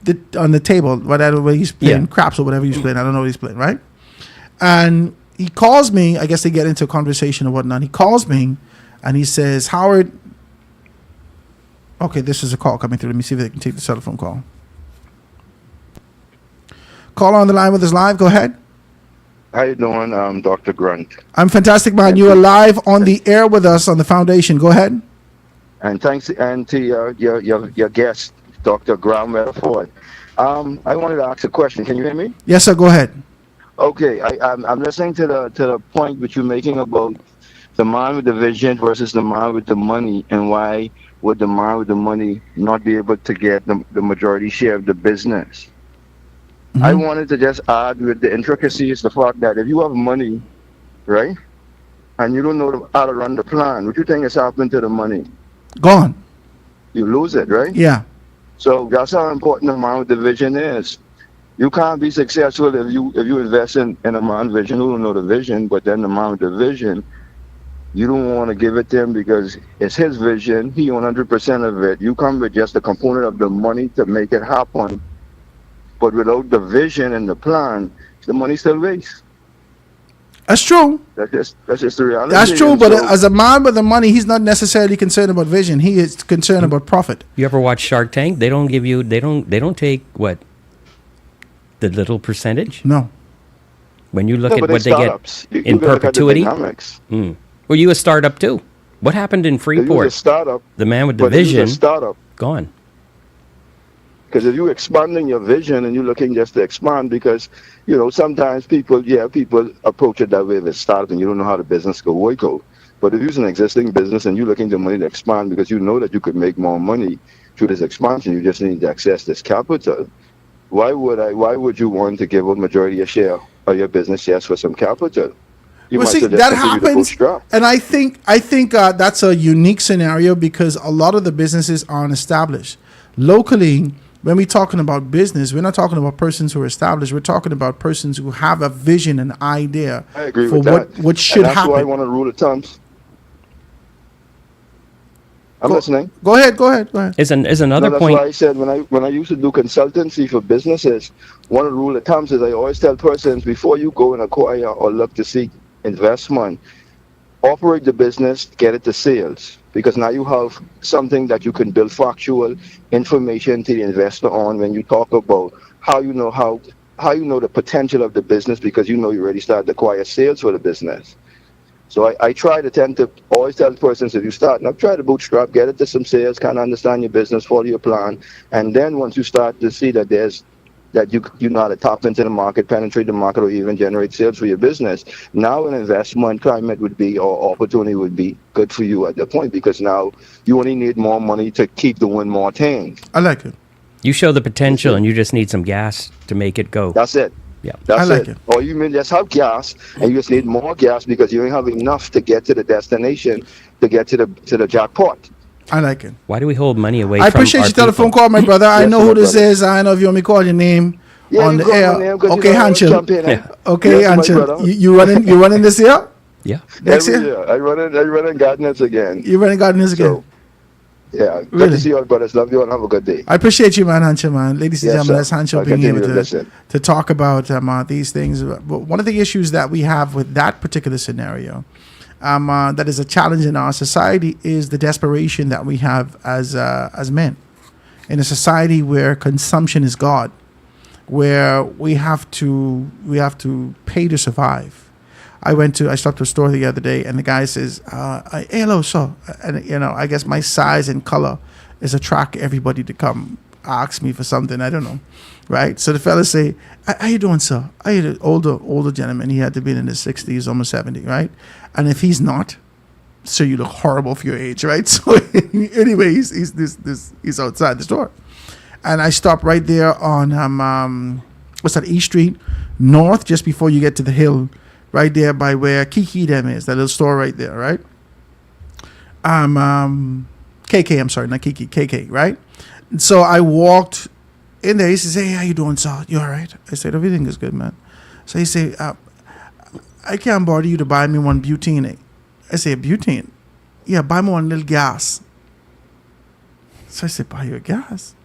the table, whatever he's playing, craps or whatever he's playing. I don't know what he's playing, right? And he calls me. I guess they get into a conversation or whatnot. He calls me and he says, Howard, okay, this is a call coming through. Let me see if they can take the telephone call. Caller on the line with us live. Go ahead. How you doing, Dr. Grant? I'm fantastic, man. You are live on the air with us on the foundation. Go ahead. And thanks and to your guest, Dr. Graham Ford. I wanted to ask a question. Can you hear me? Yes, sir. Go ahead. Okay, I'm listening to the point which you're making about the man with the vision versus the man with the money, and why would the man with the money not be able to get the majority share of the business? Mm-hmm. I wanted to just add with the intricacies the fact that if you have money, right, and you don't know how to run the plan, what you think has happened to the money? Gone. You lose it, right? Yeah. So that's how important the man with the vision is. You can't be successful if you invest in a man vision who don't know the vision, but then the man with the vision, you don't want to give it to him because it's his vision. He owns 100% of it. You come with just a component of the money to make it happen, but without the vision and the plan, the money still wastes. That's true. That's just the reality. That's true, but as a man with the money, he's not necessarily concerned about vision. He is concerned about profit. You ever watch Shark Tank? They don't take what? The little percentage? No. When you look at what they get in perpetuity. Were you a startup too? What happened in Freeport? A startup. The man with the vision. Startup. Gone. Because if you're expanding your vision and you're looking just to expand, because sometimes people approach it that way if it's startup and you don't know how the business will work out. But if you're an existing business and you're looking for money to expand because you know that you could make more money through this expansion, you just need to access this capital. Why would you want to give a majority of share of your business shares for some capital? Well, see, that happens, and I think that's a unique scenario because a lot of the businesses aren't established. Locally, when we're talking about business, we're not talking about persons who are established. We're talking about persons who have a vision, an idea I agree for with that. what should and that's happen. why I want to rule of thumbs. I'm listening. Go ahead. Is No, another that's point. why I said when I used to do consultancy for businesses, one of the rule of thumbs is I always tell persons before you go and acquire or look to seek investment, operate the business, get it to sales, because now you have something that you can build factual information to the investor on when you talk about how you know the potential of the business, because you already started to acquire sales for the business. So I tend to always tell persons, if you start, now try to bootstrap, get it to some sales, kind of understand your business, follow your plan, and then once you start to see that you know how to tap into the market, penetrate the market, or even generate sales for your business, now an investment climate would be, or opportunity would be good for you at that point, because now you only need more money to keep doing more things. I like it. You show the potential, and you just need some gas to make it go. That's it. Yeah. That's I like it. Or you may just have gas, and you just need more gas because you don't have enough to get to the destination, to get to the jackpot. I like it. Why do we hold money away I from appreciate our your telephone people? call, my brother. I Yes, know my who this brother. is. I know if you want me to call your name Yeah, on you the call my air. name 'cause Okay, you know, Hanchel. campaign, Yeah. Okay, Yes, my Hanchel. brother. You running this year? Yeah. Next Every year? year. I run in Gardens again. You running Gardens again? So, yeah. Good Really? to see you all, brothers. Love you all. Have a good day. I appreciate you, man, Hancho, man. Ladies and Yes, gentlemen, sir. that's Hancho I'll being able continue to listen. to talk about these things. But one of the issues that we have with that particular scenario, that is a challenge in our society, is the desperation that we have as men. In a society where consumption is God, where we have to pay to survive. I stopped at a store the other day, and the guy says, "Hey, hello, sir." And I guess my size and color is attract everybody to come ask me for something. I don't know, right? So the fella say, "How you doing, sir?" I had an older gentleman. He had to be in his 60s, almost 70, right? And if he's not, so you look horrible for your age, right? So anyway, he's outside the store, and I stopped right there on what's that, East Street North, just before you get to the hill. Right there by where Kiki them is, that little store right there, right? KK, I'm sorry, not Kiki, KK, right? And so I walked in there. He says, "Hey, how you doing, sir? You all right?" I said, "Everything is good, man." So he said, "I can't bother you to buy me one butane." I said, "Butane? Yeah, buy me one little gas." So I said, "Buy you a gas?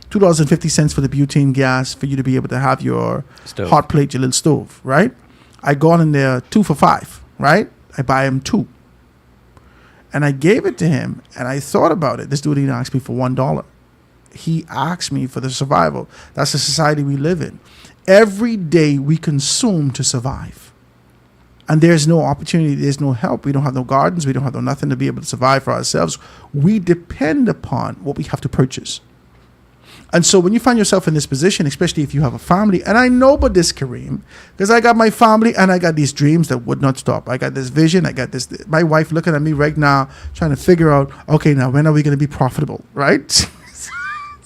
$2.50 for the butane gas for you to be able to have your Stove. hot plate, your little stove, right?" I gone in there 2 for $5, right? I buy him 2. And I gave it to him, and I thought about it. This dude didn't ask me for $1. He asked me for the survival. That's the society we live in. Every day we consume to survive. And there's no opportunity, there's no help. We don't have no gardens, we don't have no nothing to be able to survive for ourselves. We depend upon what we have to purchase. And so when you find yourself in this position, especially if you have a family, and I know about this, Kareem, because I got my family and I got these dreams that would not stop. I got this vision. I got this. My wife looking at me right now, trying to figure out, okay, now when are we going to be profitable, right?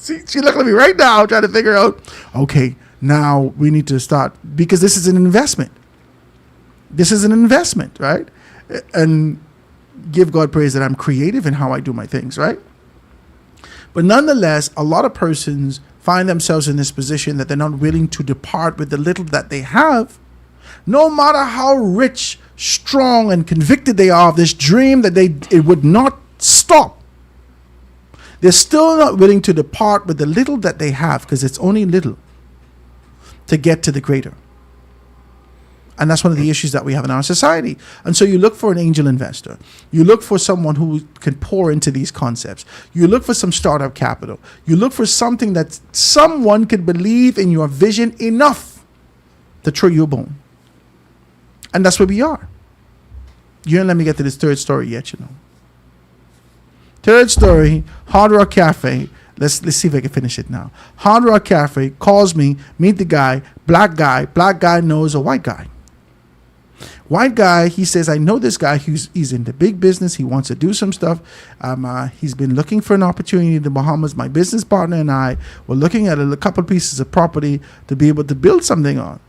She looking at me right now, trying to figure out, okay, now we need to start, because this is an investment. This is an investment, right? And give God praise that I'm creative in how I do my things, right? But nonetheless, a lot of persons find themselves in this position that they're not willing to depart with the little that they have, no matter how rich, strong, and convicted they are of this dream that it would not stop. They're still not willing to depart with the little that they have, because it's only little, to get to the greater. And that's one of the issues that we have in our society. And so you look for an angel investor. You look for someone who can pour into these concepts. You look for some startup capital. You look for something that someone can believe in your vision enough to throw you a bone. And that's where we are. You didn't let me get to this third story yet, you know. Third story, Hard Rock Cafe. Let's see if I can finish it now. Hard Rock Cafe calls me, meet the guy. Black guy knows a white guy. White guy, he says, "I know this guy. He's in the big business. He wants to do some stuff. He's been looking for an opportunity in the Bahamas. My business partner and I were looking at a couple pieces of property to be able to build something on."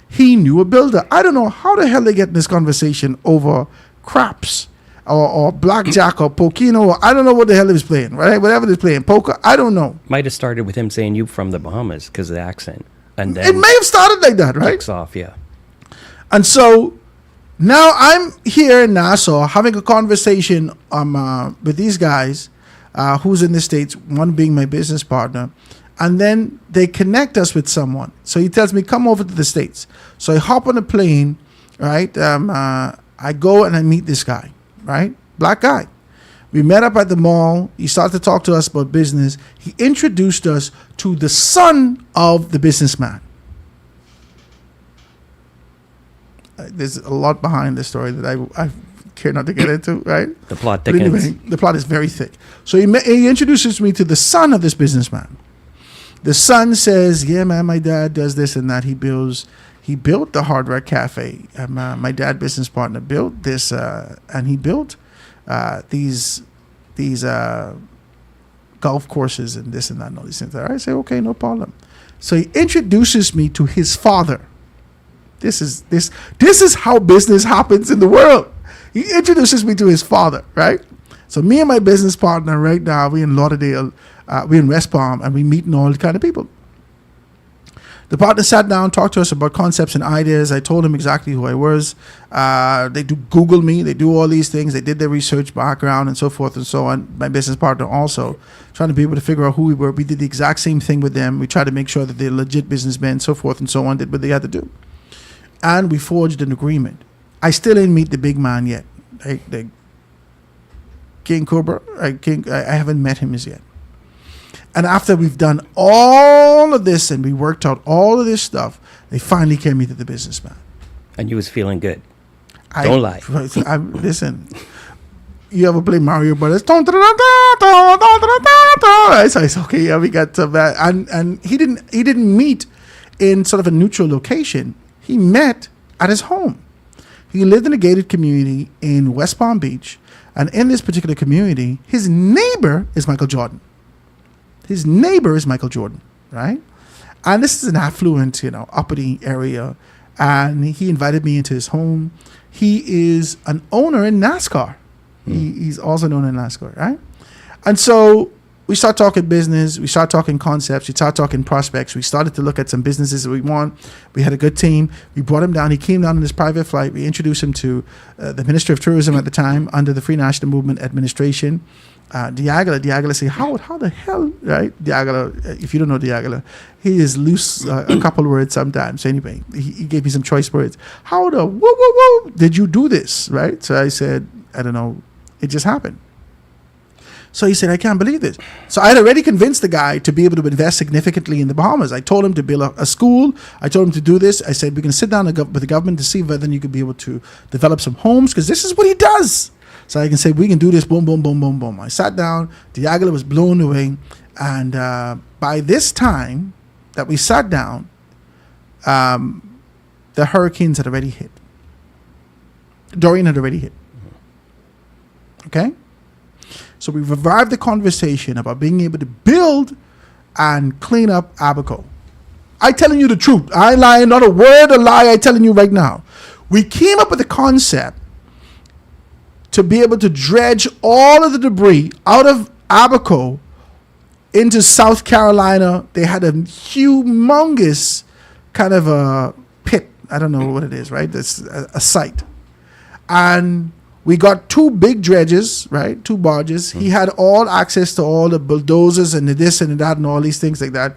He knew a builder. I don't know how the hell they get in this conversation over craps. or blackjack or pokino, or I don't know what the hell he was playing, right? Whatever they're playing, poker, I don't know. Might have started with him saying you from the Bahamas because of the accent, and then It may have started like that, right? kicks off. Yeah. And so now I'm here in Nassau having a conversation with these guys who's in the States, one being my business partner. And then they connect us with someone. So he tells me, come over to the States. So I hop on a plane, right? I go and I meet this guy, right? Black guy. We met up at the mall. He started to talk to us about business. He introduced us to the son of the businessman. There's a lot behind the story that I care not to get into, right? The plot But thickens. anyway, the plot is very thick. So he introduces me to the son of this businessman. The son says, yeah, man, my dad does this and that. He built the Hard Rock Cafe. My dad, business partner, built this, and he built these golf courses and this and that and all these things. I say, okay, no problem. So he introduces me to his father. This is how business happens in the world. He introduces me to his father, right? So me and my business partner right now, we in Lauderdale, we in West Palm, and we meeting all kind of people. The partner sat down, talked to us about concepts and ideas. I told him exactly who I was. They do Google me. They do all these things. They did their research background and so forth and so on. My business partner also, trying to be able to figure out who we were. We did the exact same thing with them. We tried to make sure that they're legit businessmen, so forth and so on, did what they had to do. And we forged an agreement. I still didn't meet the big man yet. The King Cobra, I haven't met him as yet. And after we've done all of this and we worked out all of this stuff, they finally came me to the businessman. And you was feeling good. Don't lie. Listen, you ever play Mario Brothers? I said, okay, yeah, we got to that. And he didn't meet in sort of a neutral location. He met at his home. He lived in a gated community in West Palm Beach. And in this particular community, his neighbor is Michael Jordan. His neighbor is Michael Jordan, right? And this is an affluent, uppity area. And he invited me into his home. He is an owner in NASCAR. He's also known in NASCAR, right? And so we start talking business. We start talking concepts. We start talking prospects. We started to look at some businesses that we want. We had a good team. We brought him down. He came down in his private flight. We introduced him to the Minister of Tourism at the time under the Free National Movement administration. Diagala said, Howard, how the hell, right? Diagala, if you don't know Diagala, he is loose a couple words sometimes. Anyway, he gave me some choice words. How the woo did you do this, right? So I said, I don't know. It just happened. So he said, I can't believe this. So I had already convinced the guy to be able to invest significantly in the Bahamas. I told him to build a school. I told him to do this. I said, we're going to sit down with the government to see whether you could be able to develop some homes, because this is what he does. So I can say, we can do this, boom, boom, boom, boom, boom. I sat down. Diagala was blown away. And by this time that we sat down, the hurricanes had already hit. Dorian had already hit. Okay? So we revived the conversation about being able to build and clean up Abaco. I telling you the truth. I ain't lying, not a word of lie. I telling you right now. We came up with a concept to be able to dredge all of the debris out of Abaco into South Carolina. They had a humongous kind of a pit. I don't know what it is, right? That's a site. And we got two big dredges, right? Two barges. He had all access to all the bulldozers and the this and the that and all these things like that.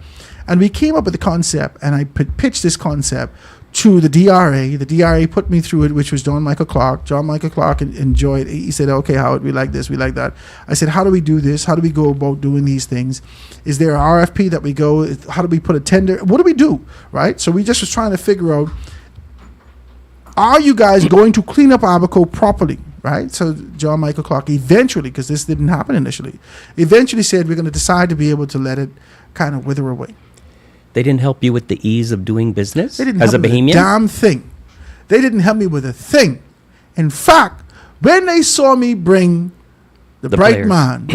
And we came up with the concept, and I pitched this concept to the DRA. The DRA put me through it, which was John Michael Clark. John Michael Clark enjoyed it. He said, okay, Howard, we like this, we like that. I said, how do we do this? How do we go about doing these things? Is there an RFP that we go? How do we put a tender? What do we do, right? So we just was trying to figure out, are you guys going to clean up Abaco properly, right? So John Michael Clark eventually, because this didn't happen initially, eventually said, we're going to decide to be able to let it kind of wither away. They didn't help you with the ease of doing business They didn't as help a me with Bahamian? a damn thing. They didn't help me with a thing. In fact, when they saw me bring the bright players. man,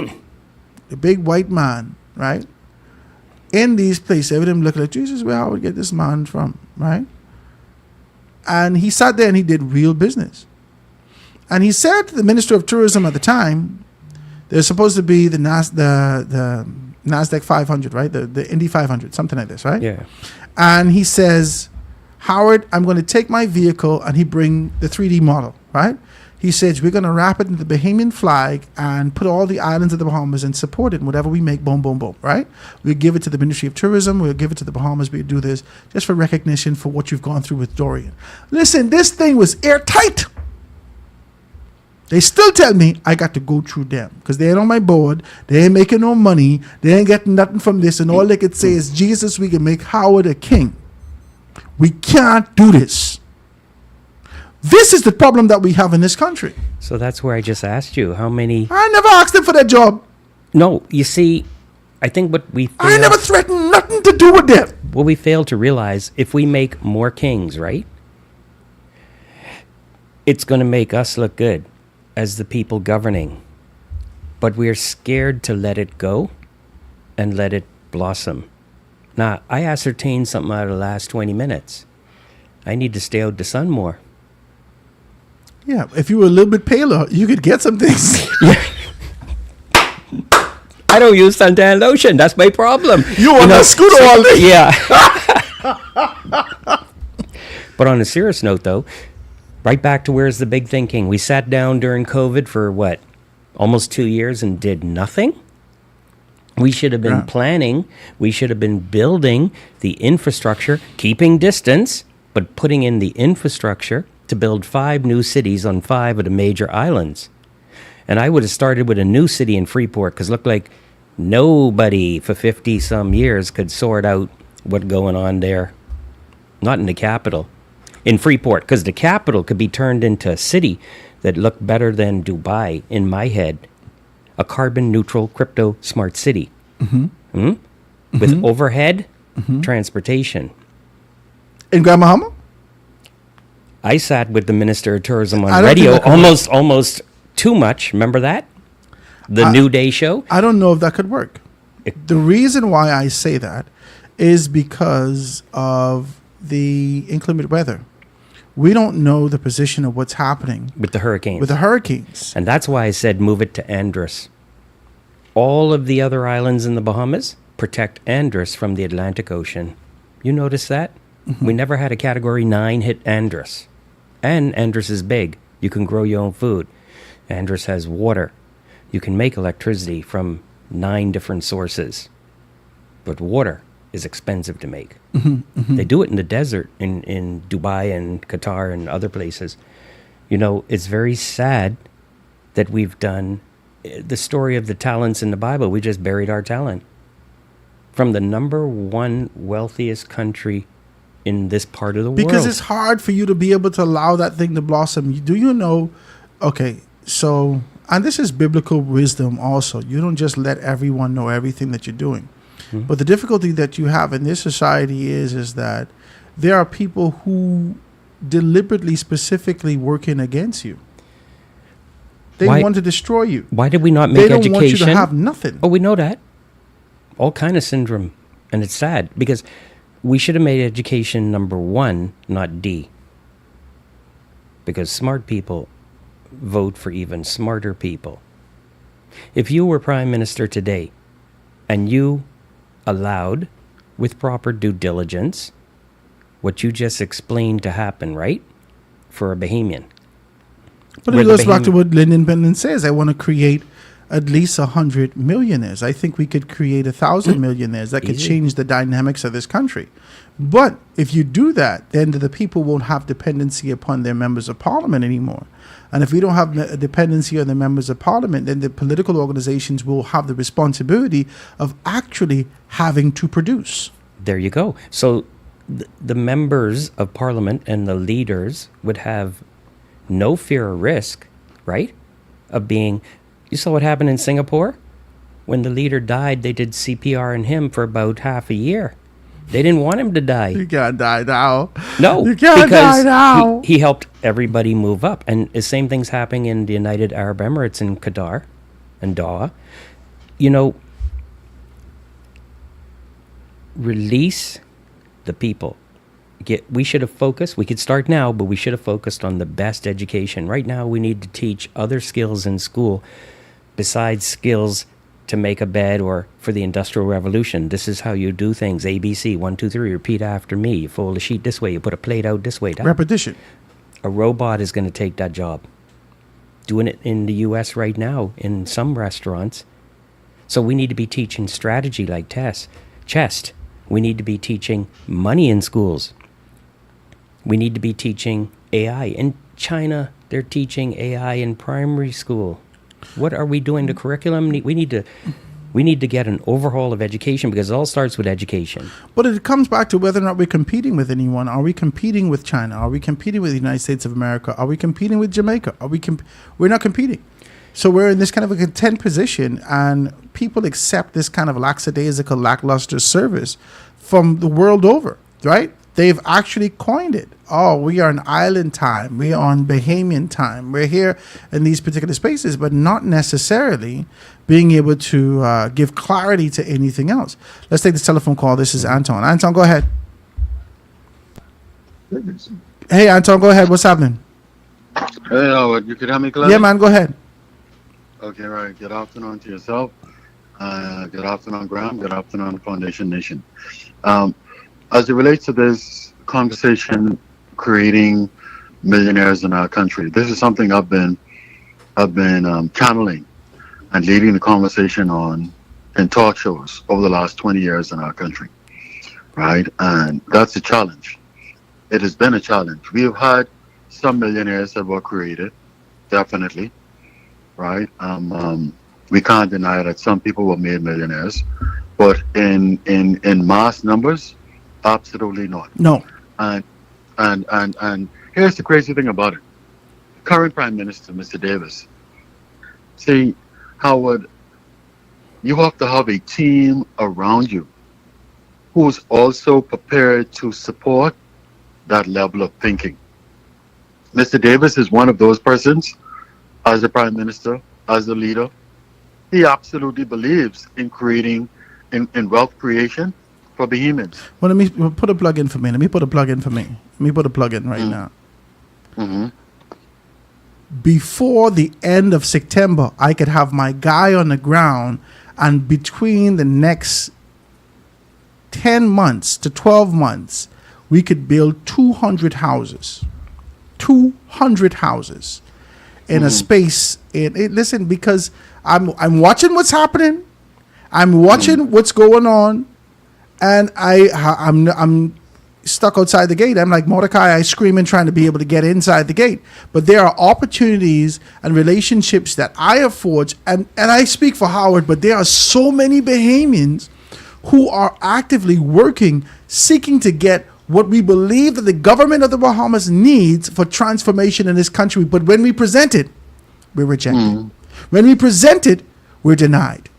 the big white man, right, in these places, everyone looked like, Jesus, where I would get this man from, right? And he sat there and he did real business. And he said to the Minister of Tourism at the time, there's supposed to be the NASDAQ 500, right? The Indy 500, something like this, right? Yeah. And he says, Howard, I'm going to take my vehicle, and he bring the 3D model, right? He says, we're going to wrap it in the Bahamian flag and put all the islands of the Bahamas and support it. And whatever we make, boom, boom, boom, right? We'll give it to the Ministry of Tourism. We'll give it to the Bahamas. We'll do this just for recognition for what you've gone through with Dorian. Listen, this thing was airtight. They still tell me I got to go through them because they ain't on my board. They ain't making no money. They ain't getting nothing from this. And all they could say is, Jesus, we can make Howard a king. We can't do this. This is the problem that we have in this country. So that's where I just asked you how many. I never asked him for that job. No, you see, I think what we I never threatened nothing to do with them. what we fail to realize, if we make more kings, right? It's going to make us look good as the people governing. But we're scared to let it go and let it blossom. Now, I ascertained something out of the last 20 minutes. I need to stay out the sun more. Yeah, if you were a little bit paler, you could get some things. I don't use suntan lotion. That's my problem. You on a scooter all day. Yeah. But on a serious note, though, right back to where's the big thinking? We sat down during COVID for what? Almost 2 years and did nothing? We should have been planning. We should have been building the infrastructure, keeping distance, but putting in the infrastructure to build 5 new cities on 5 of the major islands. And I would have started with a new city in Freeport because it looked like nobody for 50-some years could sort out what's going on there. Not in the capital. In Freeport, because the capital could be turned into a city that looked better than Dubai, in my head. A carbon-neutral, crypto-smart city. With overhead transportation. In Grand Bahama? I sat with the Minister of Tourism I on don't think radio that could almost too much. Remember that? The New Day show? I don't know if that could work. The reason why I say that is because of the inclement weather. We don't know the position of what's happening With the hurricanes. with the hurricanes. And that's why I said move it to Andros. All of the other islands in the Bahamas protect Andros from the Atlantic Ocean. You notice that? We never had a Category 9 hit Andros. And Andros is big. You can grow your own food. Andros has water. You can make electricity from 9 different sources. But water is expensive to make. They do it in the desert in Dubai and Qatar and other places. You know, it's very sad that we've done the story of the talents in the Bible. We just buried our talent. From the number 1 wealthiest country in this part of the world. Because it's hard for you to be able to allow that thing to blossom. Do you know? Okay, so, and this is biblical wisdom also. You don't just let everyone know everything that you're doing. But the difficulty that you have in this society is that there are people who deliberately, specifically working against you. They want to destroy you. Why did we not They make don't education? want you to have nothing. Oh, we know that. All kind of syndrome. And it's sad because we should have made education number 1, not D. Because smart people vote for even smarter people. If you were Prime Minister today and you allowed, with proper due diligence, what you just explained to happen, right? For a Bahamian. But it goes back to what Lyndon Benton says. I want to create at least 100 millionaires. I think we could create 1,000 millionaires that could change the dynamics of this country. But if you do that, then the people won't have dependency upon their members of parliament anymore. And if we don't have a dependency on the members of parliament, then the political organizations will have the responsibility of actually having to produce. There you go. So the members of parliament and the leaders would have no fear or risk, right? Of being, you saw what happened in Singapore? When the leader died, they did CPR on him for about half a year. They didn't want him to die. You can't die now. No, you can't die because now. he helped everybody move up. And the same thing's happening in the United Arab Emirates in Qatar and Doha. You know, release the people. we should have focused. We could start now, but we should have focused on the best education. Right now, we need to teach other skills in school besides skills to make a bed or for the Industrial Revolution. This is how you do things. ABC, 1, 2, 3, repeat after me. You fold a sheet this way, you put a plate out this way. Repetition. A robot is going to take that job. Doing it in the US right now in some restaurants. So we need to be teaching strategy like chess. We need to be teaching money in schools. We need to be teaching AI. In China, they're teaching AI in primary school. What are we doing to curriculum? We need to get an overhaul of education because it all starts with education. But it comes back to whether or not we're competing with anyone. Are we competing with China? Are we competing with the United States of America? Are we competing with Jamaica? We're not competing. So we're in this kind of a content position, and people accept this kind of lackadaisical, lackluster service from the world over, right? They've actually coined it. Oh, we are on island time. We are on Bahamian time. We're here in these particular spaces, but not necessarily being able to give clarity to anything else. Let's take this telephone call. This is Anton. Anton, go ahead. Hey, Anton, go ahead. What's happening? Hey, Howard, you can hear me clearly? Yeah, man, go ahead. Okay, right. Good afternoon to yourself. Good afternoon, Graham. Good afternoon, Foundation Nation. As it relates to this conversation, creating millionaires in our country, this is something I've been channeling and leading the conversation on in talk shows over the last 20 years in our country, right? And that's a challenge. It has been a challenge. We have had some millionaires that were created, definitely, right? We can't deny that some people were made millionaires, but in mass numbers, absolutely not. No. And here's the crazy thing about it. Current Prime Minister, Mr. Davis. See, Howard, you have to have a team around you who's also prepared to support that level of thinking. Mr. Davis is one of those persons, as a Prime Minister, as a leader. He absolutely believes in creating, in wealth creation for Bahamians. Well, let me put a plug in for me. Let me put a plug in right now. Mm-hmm. Before the end of September, I could have my guy on the ground, and between the next 10 months to 12 months, we could build 200 houses. 200 houses in a space. Listen, because I'm watching what's happening. I'm watching what's going on. And I'm stuck outside the gate. I'm like Mordecai, I screaming, trying to be able to get inside the gate. But there are opportunities and relationships that I have forged. And I speak for Howard, but there are so many Bahamians who are actively working, seeking to get what we believe that the government of the Bahamas needs for transformation in this country. But when we present it, we're rejected. When we present it, we're denied.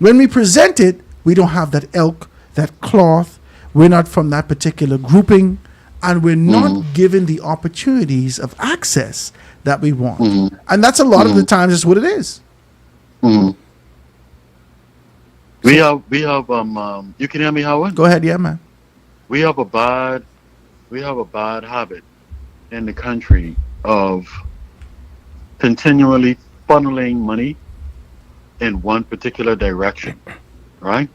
When we present it, we don't have that ilk, that cloth. We're not from that particular grouping, and we're not given the opportunities of access that we want. And that's a lot of the times is what it is. We have you can hear me, Howard? Go ahead, yeah, man. We have a bad habit in the country of continually funneling money in one particular direction, right?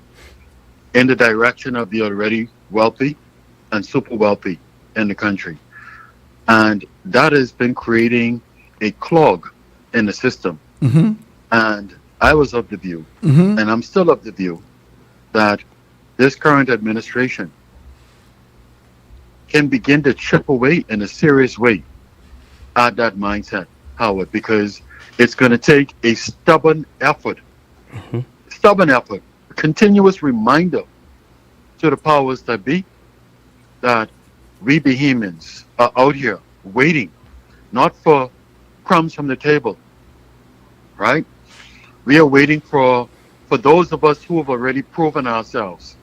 In the direction of the already wealthy and super wealthy in the country. And that has been creating a clog in the system. And I was of the view, and I'm still of the view, that this current administration can begin to chip away in a serious way at that mindset, Howard, because it's going to take a stubborn effort, a continuous reminder to the powers that be that we Bahamians are out here waiting, not for crumbs from the table, right? We are waiting for those of us who have already proven ourselves.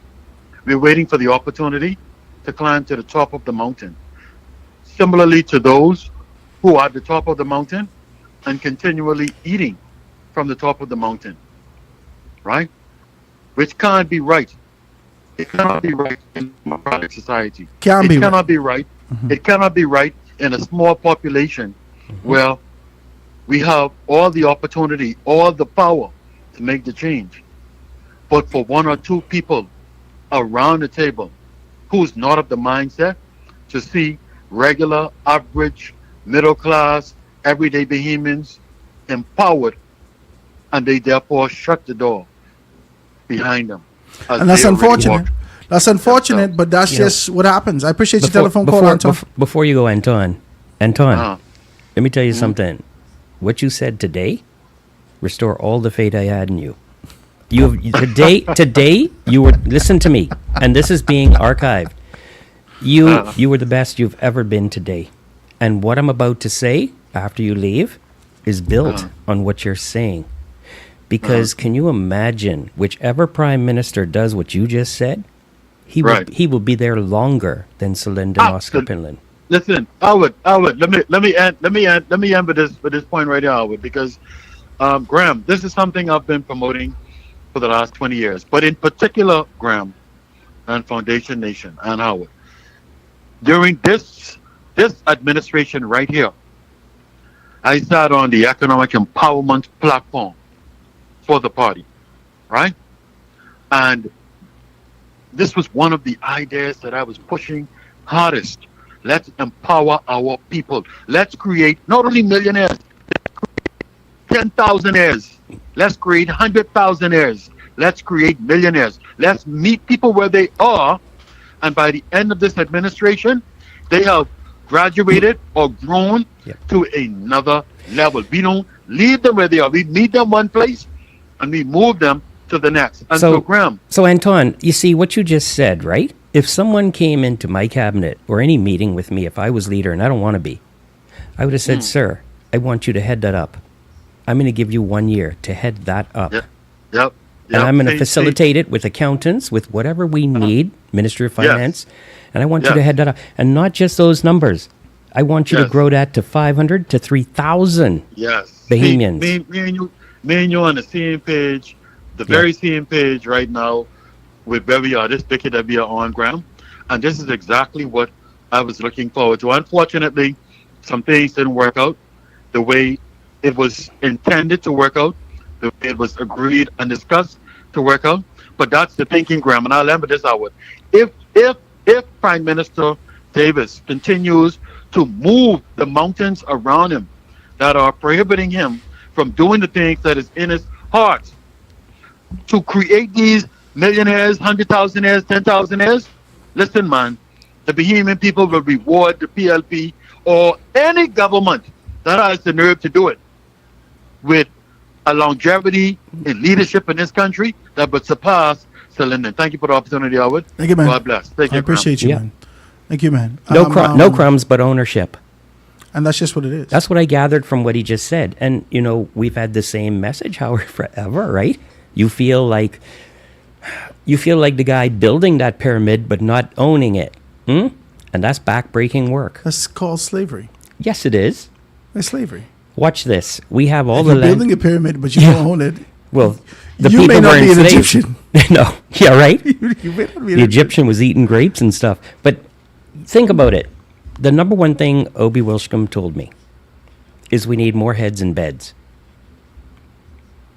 We're waiting for the opportunity to climb to the top of the mountain. Similarly to those who are at the top of the mountain and continually eating from the top of the mountain, right? Which can't be right It cannot be right in a democratic society. Can't it be cannot be right. It cannot be right in a small population where we have all the opportunity, all the power to make the change. But for one or two people around the table who's not of the mindset to see regular, average, middle class, everyday Bahamians empowered, and they therefore shut the door behind them. And that's unfortunate. That's unfortunate, but that's just what happens. I appreciate your telephone call, Anton. Before you go, Anton, Uh-huh. let me tell you something. What you said today, restore all the faith I had in you. You have, today you were. Listen to me, and this is being archived. You were the best you've ever been today, and what I'm about to say after you leave is built on what you're saying. Because can you imagine whichever prime minister does what you just said, he will be there longer than Celinda and Oscar Pinland. Listen, Howard, let me end with this point right here, Howard, because Graham, this is something I've been promoting for the last 20 years. But in particular, Graham and Foundation Nation and Howard, during this administration right here, I sat on the economic empowerment platform for the party, right? And this was one of the ideas that I was pushing hardest. Let's empower our people. Let's create not only millionaires, 10,000aires. Let's create 100,000aires. Let's create millionaires. Let's meet people where they are. And by the end of this administration, they have graduated or grown to another level. We don't leave them where they are. We meet them one place and we move them to the next. And so Graham. So Anton, you see what you just said, right? If someone came into my cabinet or any meeting with me, if I was leader, and I don't want to be, I would have said, sir, I want you to head that up. I'm going to give you 1 year to head that up. Yep. And I'm going to facilitate it with accountants, with whatever we need, Ministry of Finance. And I want you to head that up. And not just those numbers. I want you to grow that to 500 to 3,000 Bahamians. Me and you on the same page, the very same page right now with where we are, this ticket that we are on, Graham. And this is exactly what I was looking forward to. Unfortunately, some things didn't work out the way it was intended to work out, the way it was agreed and discussed to work out. But that's the thinking, Graham, and I'll end with this, Howard. If Prime Minister Davis continues to move the mountains around him that are prohibiting him from doing the things that is in his heart to create these millionaires, 100,000aires, 10,000aires, listen, man, the Bahamian people will reward the PLP or any government that has the nerve to do it with a longevity in leadership in this country that would surpass Celinda. Thank you for the opportunity, Howard. Thank you, man. God bless. Thank you, I appreciate you, man. Thank you, man. No crumbs, but ownership. And that's just what it is. That's what I gathered from what he just said. And, you know, we've had the same message, Howard, forever, right? You feel like the guy building that pyramid, but not owning it. And that's backbreaking work. That's called slavery. Yes, it is. It's slavery. Watch this. We have all You're building a pyramid, but you don't own it. Well, the you people may not were be an Egyptian. No. Yeah, right? You may not be the Egyptian was eating grapes and stuff. But think about it. The number one thing Obi Wilshcombe told me is we need more heads in beds.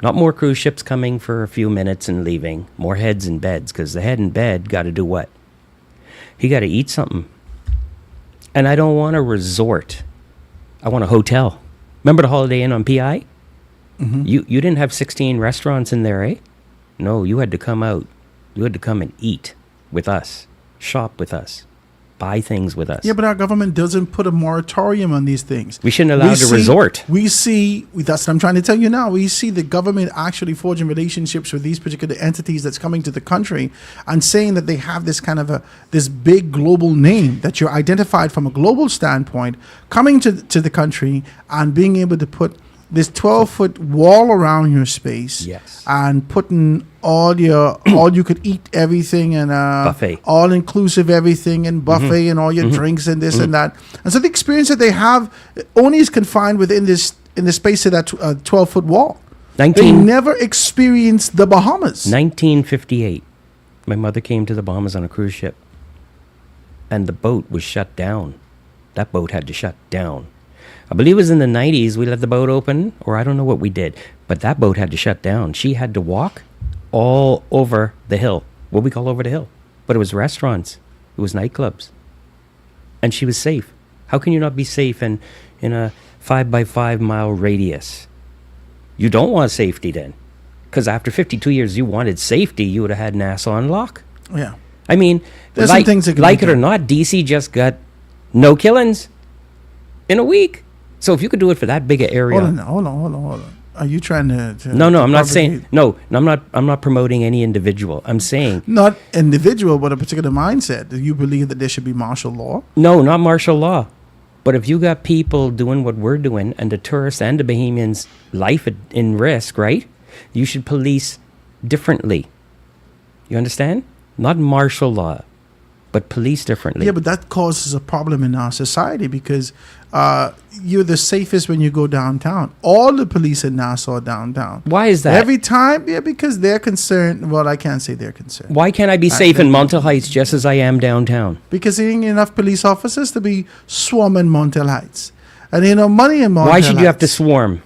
Not more cruise ships coming for a few minutes and leaving. More heads in beds, because the head in bed got to do what? He got to eat something. And I don't want a resort. I want a hotel. Remember the Holiday Inn on PI? Mm-hmm. You didn't have 16 restaurants in there, eh? No, you had to come out. You had to come and eat with us. Shop with us. Buy things with us. Yeah, but our government doesn't put a moratorium on these things. We shouldn't allow the resort. We see, that's what I'm trying to tell you now, we see the government actually forging relationships with these particular entities that's coming to the country and saying that they have this kind of this big global name that you're identified from a global standpoint, coming to the country and being able to put this 12-foot wall around your space, and putting all you could eat everything and buffet, all inclusive everything and buffet and all your drinks and this and that. And so the experience that they have only is confined within the space of that 12-foot wall. They never experienced the Bahamas. 1958. My mother came to the Bahamas on a cruise ship, and the boat was shut down. That boat had to shut down. I believe it was in the 90s we let the boat open, or I don't know what we did, but that boat had to shut down. She had to walk all over the hill, what we call over the hill. But it was restaurants, it was nightclubs, and she was safe. How can you not be safe in a 5 by 5 mile radius? You don't want safety then, because after 52 years you wanted safety, you would have had Nassau on lock. Yeah. I mean, There's some things that can like be it or done. not, DC just got no killings in a week. So if you could do it for that big an area, Hold on. Are you trying to no, I'm not propagate- saying I'm not promoting any individual. I'm saying not individual, but a particular mindset. Do you believe that there should be martial law? no, not martial law. But if you got people doing what we're doing and the tourists and the Bahamians' life in risk, right? You should police differently. You understand? Not martial law, but police differently. Yeah, but that causes a problem in our society because you're the safest when you go downtown. All the police in Nassau are downtown. Why is that? Every time, yeah, because they're concerned. Well, I can't say they're concerned. Why can't I be safe in Montel Heights just as I am downtown? Because there ain't enough police officers to be swarming Montel Heights. And you know, money in Montel Why should you have to Heights. swarm?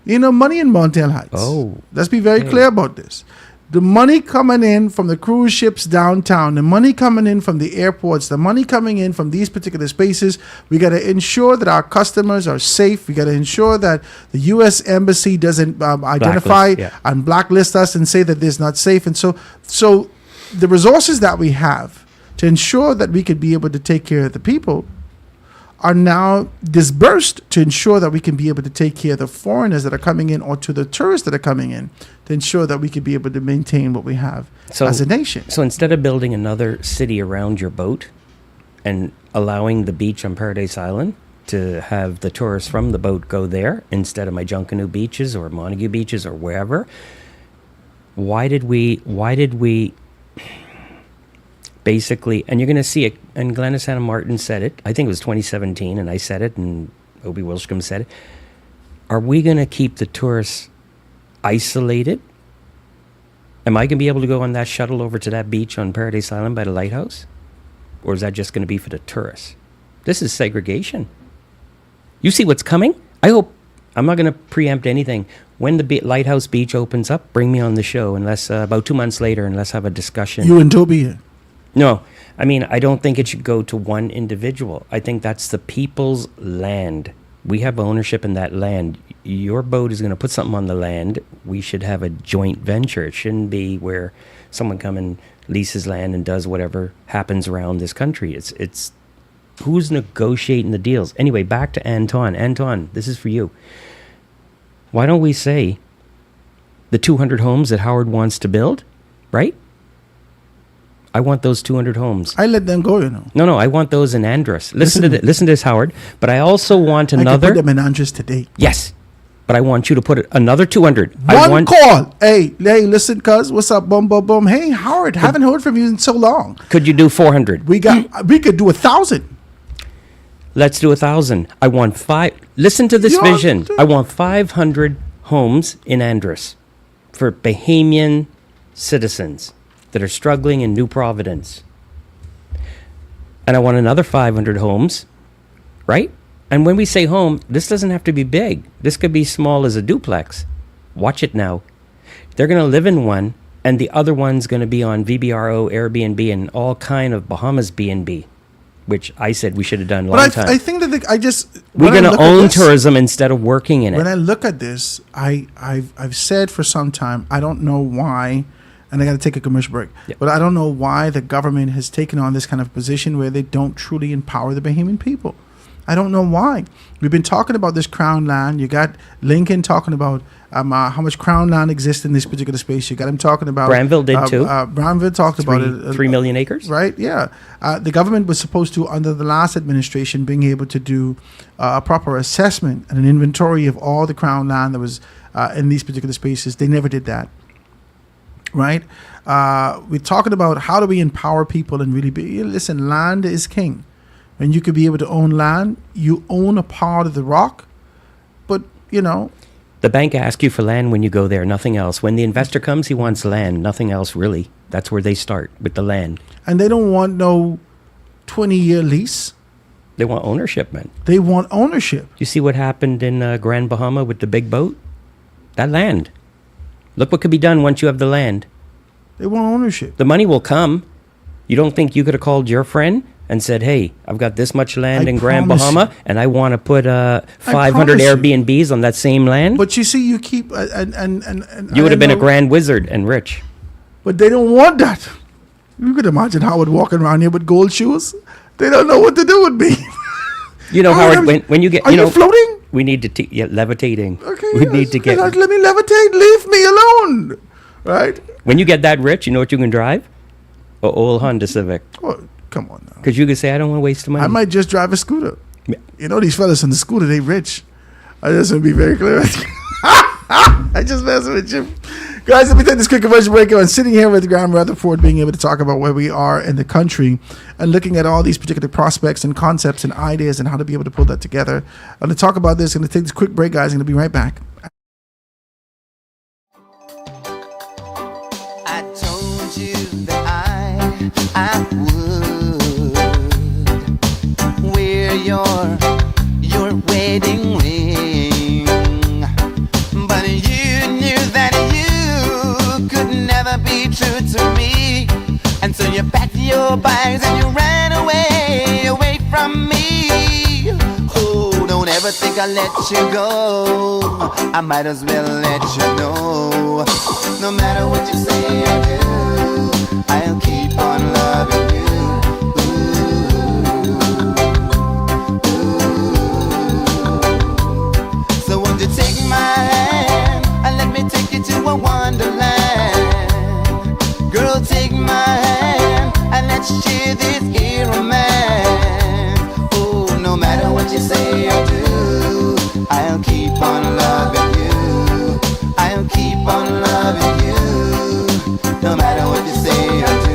You know, money in Montel Heights. Oh, Let's be very okay. clear about this. The money coming in from the cruise ships downtown, the money coming in from the airports, the money coming in from these particular spaces, we got to ensure that our customers are safe. We got to ensure that the U.S. Embassy doesn't identify Blacklist, yeah. and blacklist us and say that it's not safe. And so the resources that we have to ensure that we could be able to take care of the people are now dispersed to ensure that we can be able to take care of the foreigners that are coming in or to the tourists that are coming in to ensure that we can be able to maintain what we have as a nation. So instead of building another city around your boat and allowing the beach on Paradise Island to have the tourists from the boat go there instead of my Junkanoo beaches or Montague beaches or wherever, why did we basically, and you're going to see it, and Glenna Santa Martin said it, I think it was 2017, and I said it, and Obie Wilshcombe said it, are we going to keep the tourists isolated? Am I going to be able to go on that shuttle over to that beach on Paradise Island by the lighthouse? Or is that just going to be for the tourists? This is segregation. You see what's coming? I hope, I'm not going to preempt anything. When the lighthouse beach opens up, bring me on the show, and let's, about 2 months later, and let's have a discussion. You and Toby here. No, I mean, I don't think it should go to one individual. I think that's the people's land. We have ownership in that land. Your boat is going to put something on the land. We should have a joint venture. It shouldn't be where someone come and leases land and does whatever happens around this country. It's who's negotiating the deals. Anyway, back to Anton. Anton, this is for you. Why don't we say the 200 homes that Howard wants to build, right? I want those 200 homes. I let them go, you know. No, I want those in Andros. Listen to this, Howard. But I also want I can another. put them in Andres today. Yes, but I want you to put another 200. One call. Hey, listen, cuz, what's up? Boom, boom, boom. Hey, Howard, haven't heard from you in so long. Could you do 400? We could do 1,000. Let's do 1,000. I want 5. Listen to this Yeah. vision. I want 500 homes in Andros for Bahamian citizens that are struggling in New Providence. And I want another 500 homes, right? And when we say home, this doesn't have to be big. This could be small as a duplex. Watch it now. They're going to live in one, and the other one's going to be on VBRO, Airbnb, and all kind of Bahamas B&B, which I said we should have done a long But time. I think that We're when I going to look at own this- tourism instead of working in When it. I look at this, I've said for some time, I don't know why, and I got to take a commercial break, Yeah. but I don't know why the government has taken on this kind of position where they don't truly empower the Bahamian people. I don't know why. We've been talking about this crown land. You got Lincoln talking about how much crown land exists in this particular space. You got him talking about Granville did too. Granville talked about it. 3 million acres? Right, yeah. The government was supposed to, under the last administration, being able to do a proper assessment and an inventory of all the crown land that was in these particular spaces. They never did that. Right? We're talking about how do we empower people and really be, listen, land is king. When you could be able to own land, you own a part of the rock, but, you know, The bank asks you for land when you go there, nothing else. When the investor comes, he wants land, nothing else really. That's where they start, with the land. And they don't want no 20-year lease. They want ownership, man. They want ownership. You see what happened in Grand Bahama with the big boat? That land. Look what could be done once you have the land. They want ownership. The money will come. You don't think you could have called your friend and said, hey, I've got this much land in Grand Bahama, and I want to put 500 Airbnbs on that same land? But you see, you keep... you would have been a grand wizard and rich. But they don't want that. You could imagine Howard walking around here with gold shoes. They don't know what to do with me. You know, Howard, when you get... Are you floating? We need to... levitating. Okay, we need to get... Let me levitate. Leave me alone. Right? When you get that rich, you know what you can drive? An old Honda Civic. Oh, come on now. Because you can say, I don't want to waste the money. I might just drive a scooter. You know, these fellas on the scooter, they rich. I just want to be very clear. I just messing with you. Guys, let me take this quick commercial break. I'm sitting here with Graham Rutherford, being able to talk about where we are in the country and looking at all these particular prospects and concepts and ideas and how to be able to pull that together. I'm going to talk about this. I'm going to take this quick break, guys. I'm going to be right back. I told you that I would wear your wedding ring, but you knew that you could never be true to me, and so you packed your bags and you ran away from me. Oh, don't ever think I'll let you go. I might as well let you know. No matter what you say or do, I'll keep on loving you. So won't you take my hand and let me take you to a wonderland? Girl, take my hand and let's share this here romance. Oh, no matter what you say or do, I'll keep on loving you. I'll keep on loving you, no matter what you say or do.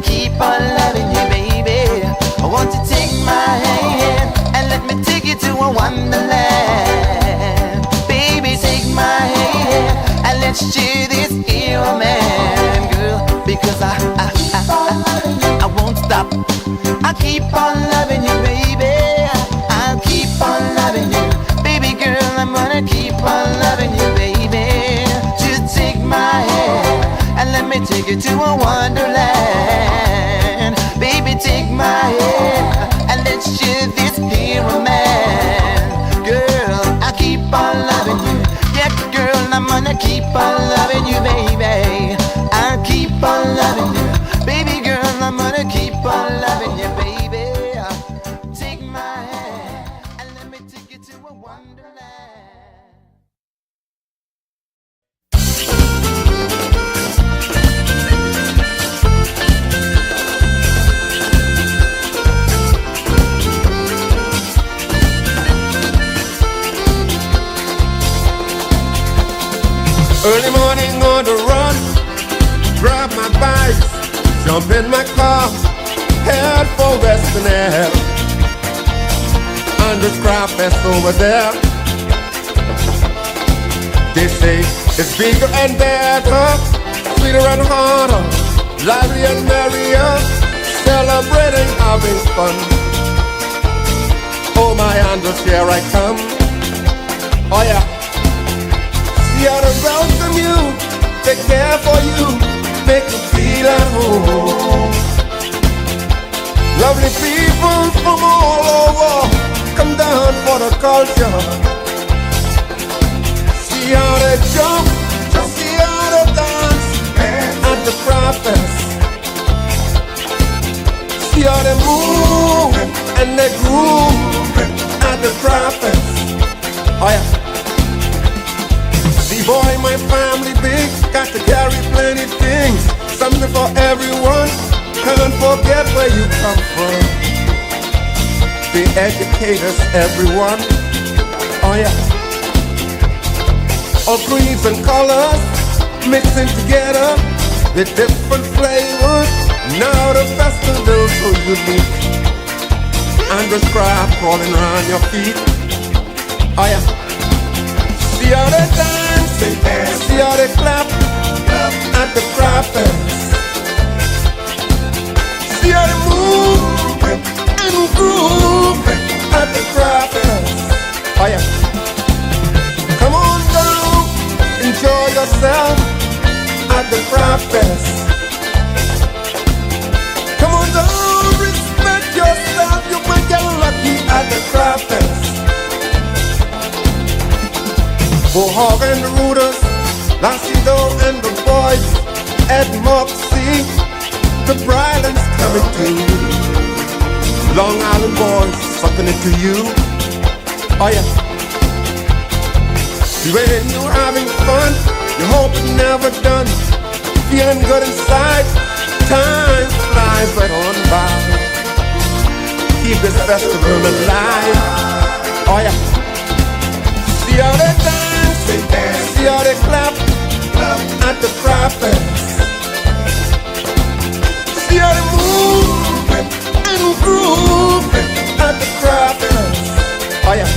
Keep on loving you, baby. I want you to take my hand and let me take you to a wonderland. Baby, take my hand and let's share this here romance, girl. Because I won't stop. I'll keep on loving you, baby. I'll keep on loving you, baby girl. I'm gonna keep on loving you, baby. Just take my hand and let me take you to a wonderland. Baby, take my hand and let's share this here romance. Girl, I keep on loving you. Yeah, girl, I'm gonna keep on loving you, baby. I'll keep on loving you. Baby girl, I'm gonna keep on loving you, baby. Take my hand and let me take you to a wonderland. Early morning on the run, grab my bike, jump in my car, head for Western Air. And the crowd fest over there, they say it's bigger and better, sweeter and harder, lively and merrier, celebrating, having fun. Oh my Andres, here I come. Oh yeah. See how to welcome you, take care for you, make you feel at home. Lovely people from all over, come down for the culture. See how they jump, just see how they dance at the prophets. See how they move and they groove at the prophets. Oh yeah. See boy, my family big, got to carry plenty things, something for everyone. Can't forget where you come from. They educate us, everyone. Oh yeah. All creeds and colors mixing together, the different flavors. Now the festival's so unique. And the crowd crawling around your feet. Oh yeah. See how they dance, see how they clap at the crowd fest. See how they move and groove at the crowd fest. Oh yeah. Come on down, enjoy yourself at the crowd fest. Come on down, respect yourself, you might get lucky at the crowd fest. Bohog and the Rooters, Lassido and the boys, Ed Moxie, the Brylands coming to you. Long Island boys sucking it to you. Oh yeah. When you're having fun, you hope it's never done. Feeling good inside, time flies right on by. Keep this festival alive. Oh yeah. See how they dance, see how they clap at the crowd fest. See how they move and groove at the crowd fest. Oh yeah.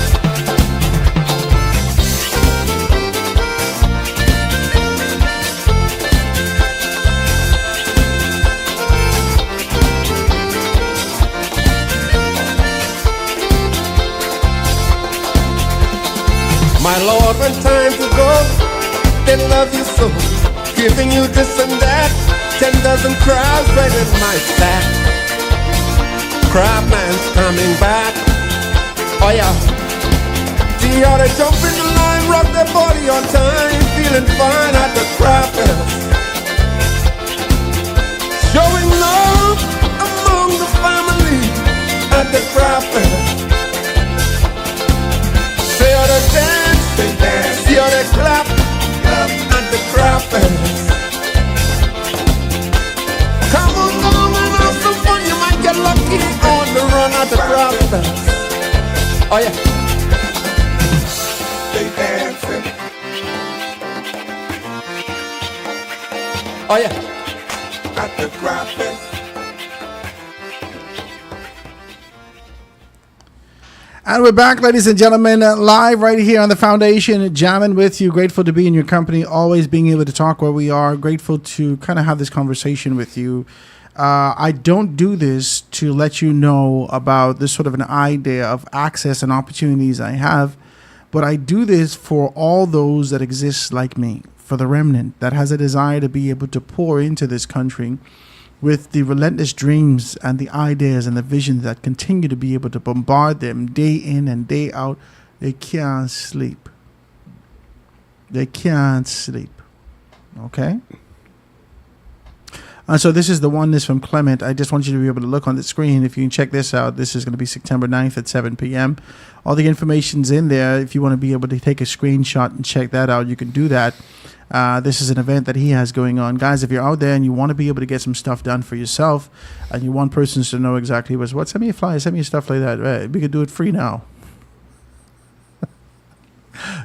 My Lord, when time to go, they love you so, giving you this and that, 10 dozen crabs right in my sack. Crabman's coming back. Oh yeah. See how they jump in the line, rock their body on time, feeling fine at the crab fest. Showing love among the family at the crab fest. Say how they dance, see how they clap at the crab fest. Come on down and have some fun, you might get lucky on the run at the crab fest. Oh yeah. They dancing. Oh yeah. At the crab fest. And we're back, ladies and gentlemen, live right here on the Foundation, jamming with you. Grateful to be in your company, always being able to talk where we are. Grateful to kind of have this conversation with you. I don't do this to let you know about this sort of an idea of access and opportunities I have, but I do this for all those that exist like me, for the remnant that has a desire to be able to pour into this country with the relentless dreams and the ideas and the visions that continue to be able to bombard them day in and day out. They can't sleep. They can't sleep. Okay? And so this is the oneness from Clement. I just want you to be able to look on the screen. If you can check this out, this is going to be September 9th at 7 p.m. All the information's in there. If you want to be able to take a screenshot and check that out, you can do that. This is an event that he has going on. Guys, if you're out there and you want to be able to get some stuff done for yourself and you want persons to know exactly what, send me a flyer, send me stuff like that. Right? We could do it free now.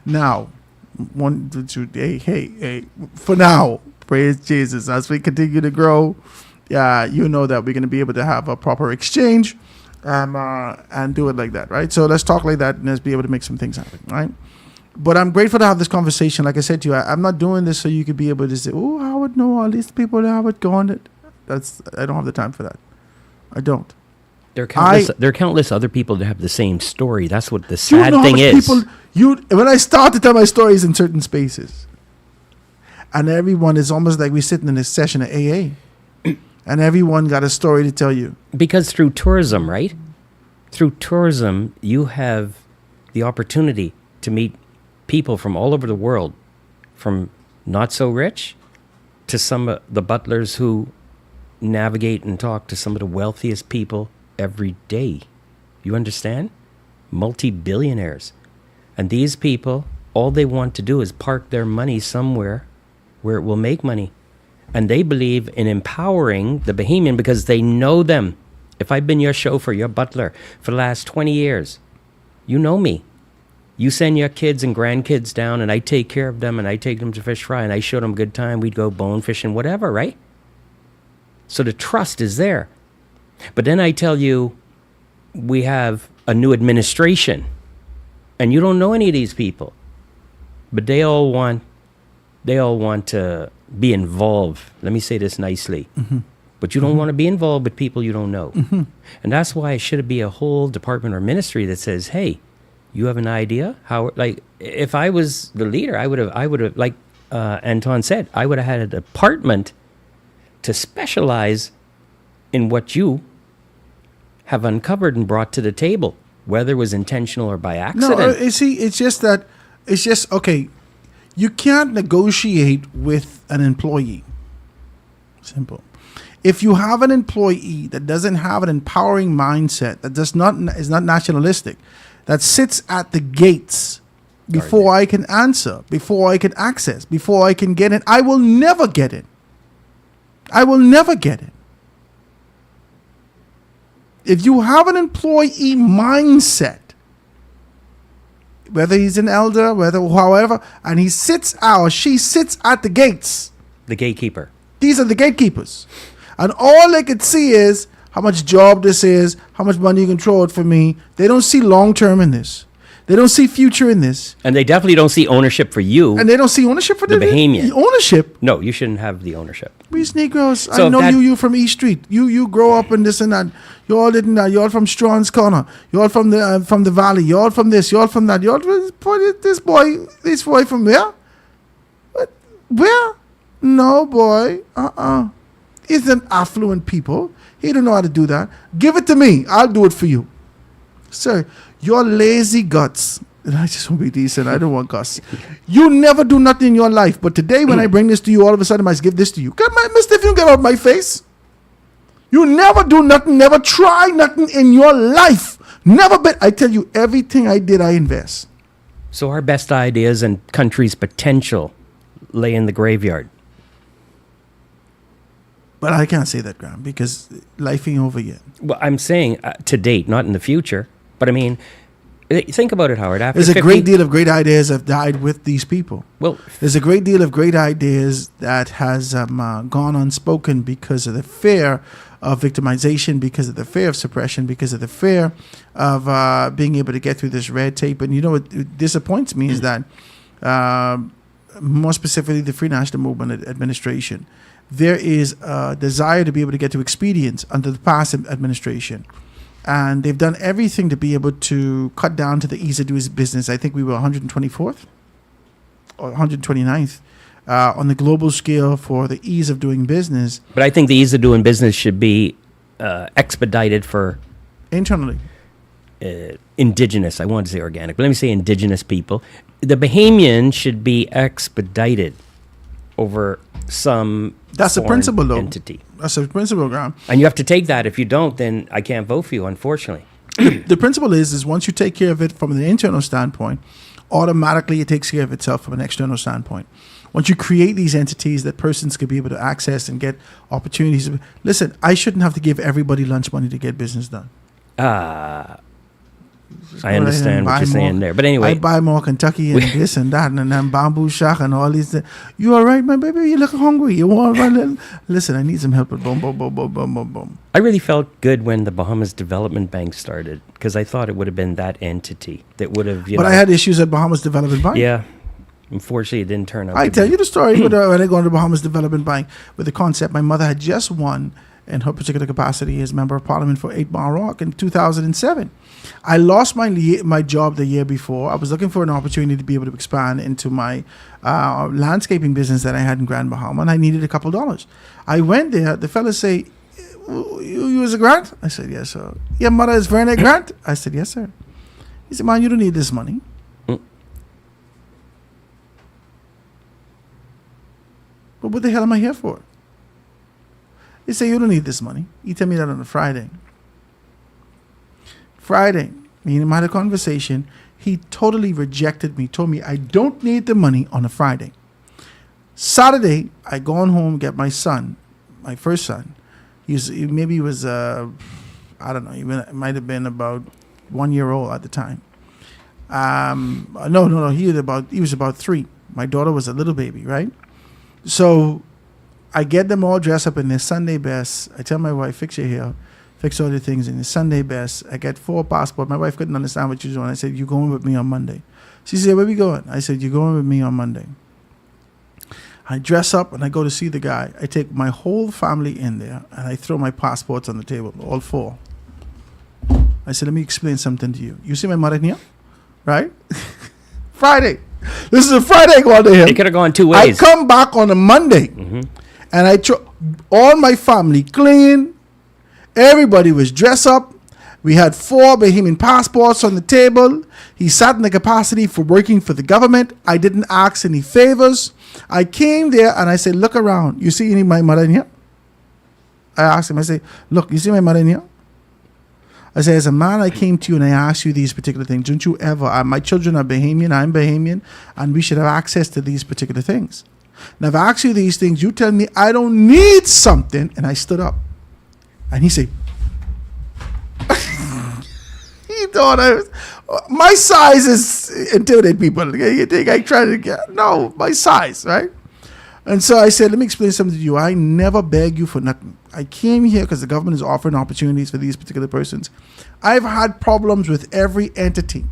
Now, hey, for now, praise Jesus. As we continue to grow, you know that we're going to be able to have a proper exchange and do it like that, right? So let's talk like that and let's be able to make some things happen, right? But I'm grateful to have this conversation. Like I said to you, I'm not doing this so you could be able to say, oh, Howard, no, all these people, Howard, go on it. I don't have the time for that. I don't. There are countless other people that have the same story. That's what the sad thing is. When I start to tell my stories in certain spaces, and everyone is almost like we're sitting in a session at AA, and everyone got a story to tell you. Because through tourism, right? Through tourism, you have the opportunity to meet people from all over the world, from not so rich to some of the butlers who navigate and talk to some of the wealthiest people every day. You understand? Multi-billionaires. And these people, all they want to do is park their money somewhere where it will make money. And they believe in empowering the Bahamian because they know them. If I've been your chauffeur, your butler for the last 20 years, you know me. You send your kids and grandkids down and I take care of them and I take them to fish fry and I show them a good time. We'd go bone fishing, whatever, right? So the trust is there. But then I tell you, we have a new administration and you don't know any of these people, but they all want to be involved. Let me say this nicely. But you don't want to be involved with people you don't know. And that's why it should be a whole department or ministry that says, hey, you have an idea? How, like, if I was the leader, I would have, like Anton said, I would have had a department to specialize in what you have uncovered and brought to the table, whether it was intentional or by accident. No, it's just, okay, you can't negotiate with an employee. Simple. If you have an employee that doesn't have an empowering mindset, that is not nationalistic, that sits at the gates before I can answer, before I can access, before I can get in, I will never get in. I will never get in. If you have an employee mindset, whether he's an elder, whether however, and he sits out or she sits at the gates. The gatekeeper. These are the gatekeepers. And all they could see is how much job this is, how much money you can throw out for me. They don't see long term in this. They don't see future in this. And they definitely don't see ownership for you. And they don't see ownership for the Bahamian. Ownership? No, you shouldn't have the ownership. These Negroes, So I know you from East Street. You grow up in this and that. You all didn't that. You all from Strawn's Corner. You all from the Valley. You all from this. You all from that. You all this boy from where? What? Where? No, boy. He's an affluent people. He don't know how to do that. Give it to me. I'll do it for you. Sir, your lazy guts. And I just want to be decent. I don't want guts. You never do nothing in your life. But today when I bring this to you, all of a sudden I must give this to you. Mister, if you get out of my face. You never do nothing. Never try nothing in your life. Never bet. I tell you, everything I did, I invest. So our best ideas and country's potential lay in the graveyard. But I can't say that, Graham, because life ain't over yet. Well, I'm saying to date, not in the future. But I mean, think about it, Howard. After there's a great deal of great ideas have died with these people. Well, there's a great deal of great ideas that has gone unspoken because of the fear of victimization, because of the fear of suppression, because of the fear of being able to get through this red tape. And you know what disappoints me is that, more specifically, the Free National Movement Administration, there is a desire to be able to get to expedience under the past administration. And they've done everything to be able to cut down to the ease of doing business. I think we were 124th or 129th on the global scale for the ease of doing business. But I think the ease of doing business should be expedited for internally. Indigenous. I wanted to say organic, but let me say indigenous people. The Bahamian should be expedited over some that's a principle, though. Entity. That's a principle, Graham. And you have to take that. If you don't, then I can't vote for you, unfortunately. The principle is once you take care of it from an internal standpoint, automatically it takes care of itself from an external standpoint. Once you create these entities that persons can be able to access and get opportunities. Listen, I shouldn't have to give everybody lunch money to get business done. I understand what you're saying there. But anyway. I buy more Kentucky and this and that and then bamboo shack and all these things. You all right, my baby? You look hungry. You want to listen, I need some help with boom, boom, boom, boom, boom, boom, boom. I really felt good when the Bahamas Development Bank started because I thought it would have been that entity that would have, But I had issues at Bahamas Development Bank. Yeah. Unfortunately, it didn't turn out. I tell you the story when I go to the Bahamas Development Bank with the concept. My mother had just won in her particular capacity as Member of Parliament for 8 Mile Rock in 2007. I lost my job the year before. I was looking for an opportunity to be able to expand into my landscaping business that I had in Grand Bahama, and I needed a couple dollars. I went there. The fellas say, you was a grant? I said, yes, sir. Your mother is Vernet Grant? I said, yes, sir. He said, man, you don't need this money. But what the hell am I here for? He said, you don't need this money. He tell me that on a Friday. Me and him had a conversation. He totally rejected me, told me I don't need the money on a Friday. Saturday, I gone home, get my son, my first son. He was, I don't know, it might have been about 1 year old at the time. No, he was about 3. My daughter was a little baby, right? So I get them all dressed up in their Sunday best. I tell my wife, fix your hair, fix all the things in the Sunday best. I get 4 passports. My wife couldn't understand what she was doing. I said, you going with me on Monday? She said, where we going? I said, you're going with me on Monday. I dress up and I go to see the guy. I take my whole family in there and I throw my passports on the table, all 4. I said, let me explain something to you. You see my mother here? Right? Friday. This is a Friday I go out to him. It could have gone 2 ways. I come back on a Monday and I all my family clean. Everybody was dressed up. We had 4 Bahamian passports on the table. He sat in the capacity for working for the government. I didn't ask any favors. I came there and I said, look around. You see any of my mother in here? I asked him, I said, look, you see my mother in here? I said, as a man, I came to you and I asked you these particular things. Don't you ever, my children are Bahamian, I'm Bahamian, and we should have access to these particular things. Now, if I ask you these things, you tell me I don't need something, and I stood up. And he said, he thought I was, my size is intimidate people. You think I try to get, no, my size, right? And so I said, let me explain something to you. I never beg you for nothing. I came here because the government is offering opportunities for these particular persons. I've had problems with every entity,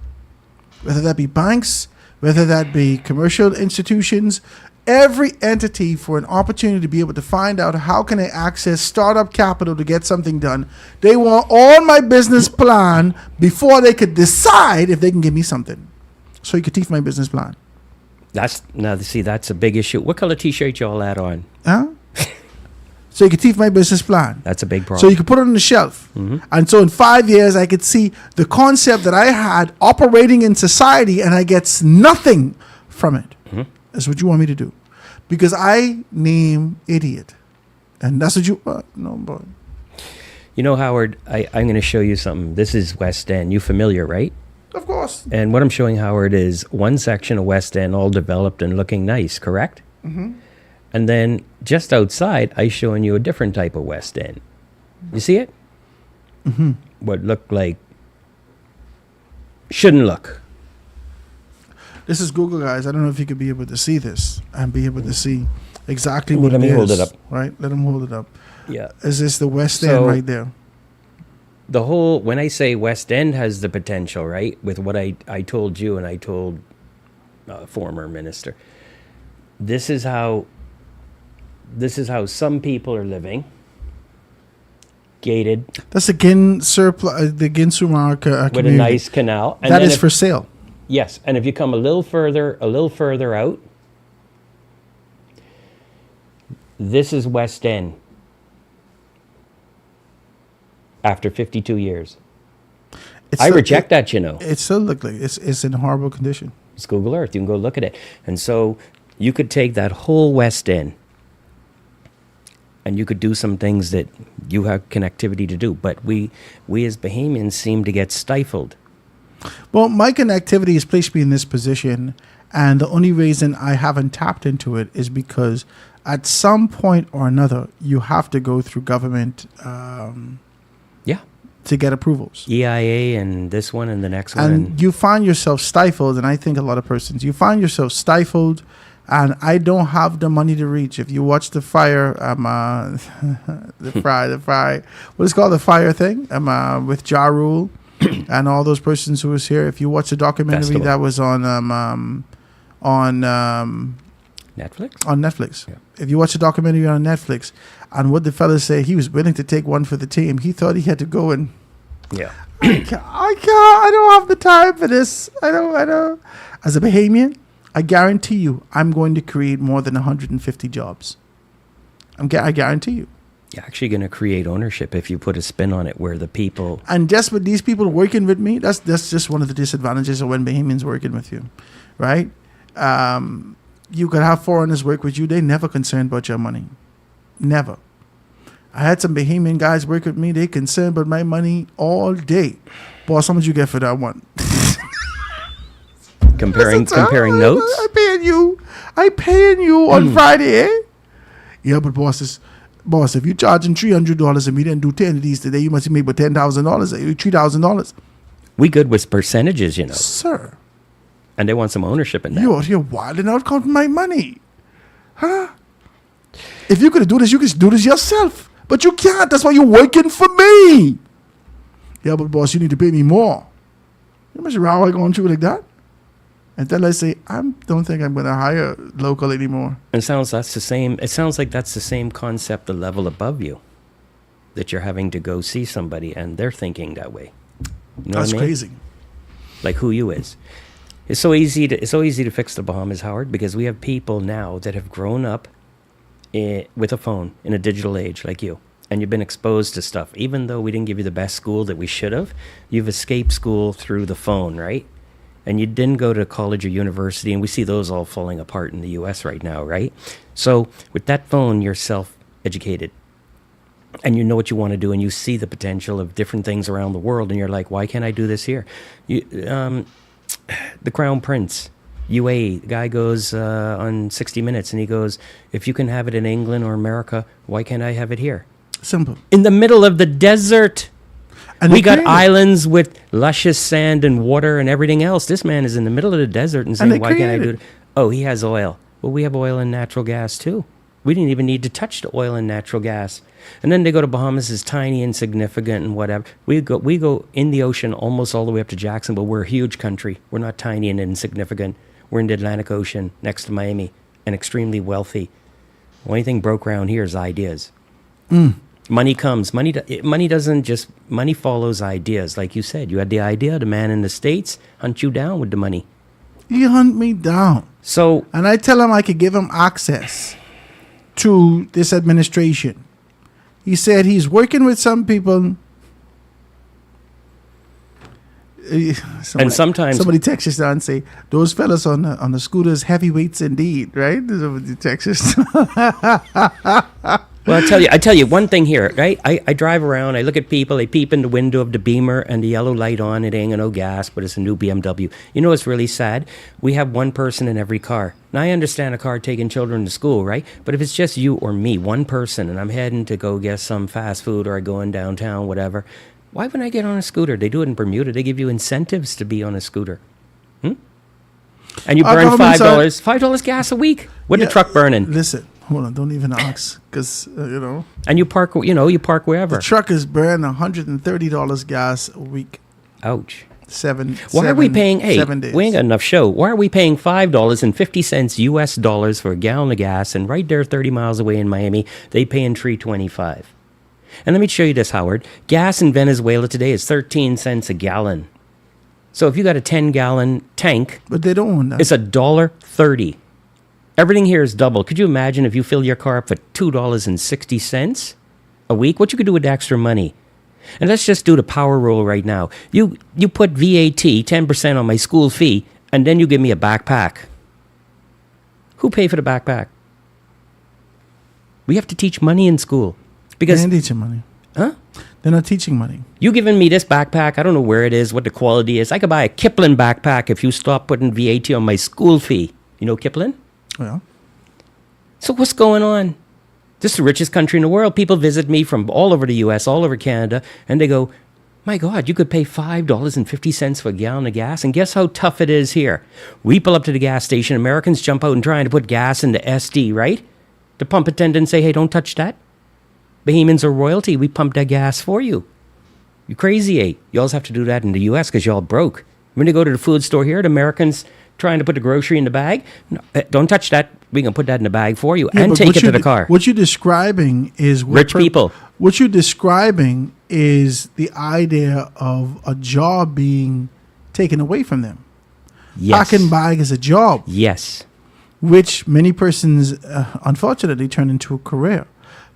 whether that be banks, whether that be commercial institutions, every entity for an opportunity to be able to find out how can I access startup capital to get something done. They want all my business plan before they could decide if they can give me something. So you could teach my business plan. That's a big issue. What color T-shirt y'all had on? Huh? So you could teach my business plan. That's a big problem. So you could put it on the shelf. And so in 5 years, I could see the concept that I had operating in society and I get nothing from it. That's what you want me to do. Because I name idiot. And that's what you want. No, boy. You know, Howard, I'm going to show you something. This is West End. You familiar, right? Of course. And what I'm showing Howard is one section of West End all developed and looking nice, correct? And then just outside, I'm showing you a different type of West End. You see it? What looked like shouldn't look. This is Google, guys. I don't know if you could be able to see this and be able to see exactly what Let me hold it up. Right? Let them hold it up. Yeah. Is this the West End right there? The whole, when I say West End has the potential, right, with what I told you and I told former minister, this is how some people are living, gated. That's the Ginsumar community. With a nice canal. And that is for sale. Yes, and if you come a little further out, this is West End. After 52 years. I reject that, you know. It still looks like it's in horrible condition. It's Google Earth. You can go look at it. And so you could take that whole West End and you could do some things that you have connectivity to do. But we as Bahamians seem to get stifled. Well, my connectivity has placed me in this position. And the only reason I haven't tapped into it is because at some point or another, you have to go through government to get approvals. EIA and this one and the next one. And you find yourself stifled, and I think a lot of persons, you find yourself stifled, and I don't have the money to reach. If you watch the fire, the fire, what is it called, the fire thing, with Ja Rule and all those persons who was here. If you watch the documentary that was on Netflix? On Netflix. Yeah. If you watch the documentary on Netflix, and what the fellas say, he was willing to take one for the team. He thought he had to go and... Yeah. I can't. I don't have the time for this. I don't. As a Bahamian, I guarantee you, I'm going to create more than 150 jobs. I guarantee you. You're actually going to create ownership if you put a spin on it where the people... And just with these people working with me, that's just one of the disadvantages of when Bahamians working with you, right? You could have foreigners work with you. They never concerned about your money. Never. I had some Bahamian guys work with me. They concerned about my money all day. Boss, how much you get for that one? Comparing notes. I paying you on Friday, eh? Yeah, but boss, if you charging $300 and we didn't do 10 of these today, you must make about $10,000, $3,000. We good with percentages, you know. Sir, And they want some ownership in that. you're wilding out counting my money. Huh? If you could do this, you could do this yourself. But you can't. That's why you're working for me. Yeah, but boss, you need to pay me more. You must rather going through like that. Until I say, I don't think I'm going to hire local anymore. It sounds like that's the same concept, the level above you, that you're having to go see somebody and they're thinking that way. You know That's what I mean? crazy. Like who you is. It's so easy to fix the Bahamas, Howard, because we have people now that have grown up with a phone in a digital age like you. And you've been exposed to stuff. Even though we didn't give you the best school that we should have, you've escaped school through the phone, right? And you didn't go to college or university, and we see those all falling apart in the U.S. right now, right? So with that phone, you're self-educated. And you know what you want to do, and you see the potential of different things around the world, and you're like, why can't I do this here? The Crown Prince, UAE, the guy goes on 60 Minutes, and he goes, if you can have it in England or America, why can't I have it here? Simple. In the middle of the desert. And We they got created- islands with luscious sand and water and everything else. This man is in the middle of the desert and saying, they why can't I do created- it? Oh, he has oil. Well, we have oil and natural gas too. We didn't even need to touch the oil and natural gas. And then they go to Bahamas is tiny, insignificant, and whatever. We go in the ocean almost all the way up to Jacksonville. We're a huge country. We're not tiny and insignificant. We're in the Atlantic Ocean next to Miami and extremely wealthy. The only thing broke around here is ideas. Money comes. Money follows ideas. Like you said, you had the idea. The man in the States hunt you down with the money. He hunt me down. So And I tell him I could give him access to this administration. He said he's working with some people. sometimes- somebody texts us down and say those fellas on the scooters heavyweights indeed, right? Somebody texts us. Well, I tell you one thing here, right? I drive around, I look at people, I peep in the window of the Beamer and the yellow light on, it ain't got no gas, but it's a new BMW. You know what's really sad? We have one person in every car. Now, I understand a car taking children to school, right? But if it's just you or me, one person, and I'm heading to go get some fast food or I go in downtown, whatever, why wouldn't I get on a scooter? They do it in Bermuda. They give you incentives to be on a scooter. And you Our burn government's $5 gas a week. What the Yeah, truck burning? Listen, hold on, don't even ask, because And you park wherever. the truck is burning $130 gas a week. Ouch. Why Are we paying? Hey, 7 days? we ain't got enough show. Why are we paying $5.50 US dollars for a gallon of gas? And right there, 30 miles away in Miami, they paying $3.25. And let me show you this, Howard. Gas in Venezuela today is 13 cents a gallon. So if you got a 10-gallon tank, But they don't want that. it's $1.30. Everything here is double. Could you imagine if you fill your car up for $2.60 a week? What you could do with the extra money? And let's just do the power roll right now. You put VAT, 10% on my school fee, and then you give me a backpack. Who paid for the backpack? We have to teach money in school. They Because, ain't teaching money. huh? They're not teaching money. You giving me this backpack, I don't know where it is, what the quality is. I could buy a Kipling backpack if you stop putting VAT on my school fee. You know Kipling? Well, So what's going on? This is the richest country in the world. People visit me from all over the U.S., all over Canada, and they go, my God, you could pay $5.50 for a gallon of gas, and guess how tough it is here? We pull up to the gas station. Americans jump out and trying to put gas in the SD, right? The pump attendant say, hey, don't touch that. Bahamians are royalty. We pump that gas for you. You crazy, eh? You always have to do that in the U.S. because y'all broke. When you go to the food store here, the Americans trying to put the grocery in the bag. No, don't touch that. We can put that in the bag for you yeah, and but take what it to you the de- car. What you're describing is Rich people. What you're describing is the idea of a job being taken away from them. Yes. Pack and bag is a job, Yes. which many persons, unfortunately, turn into a career.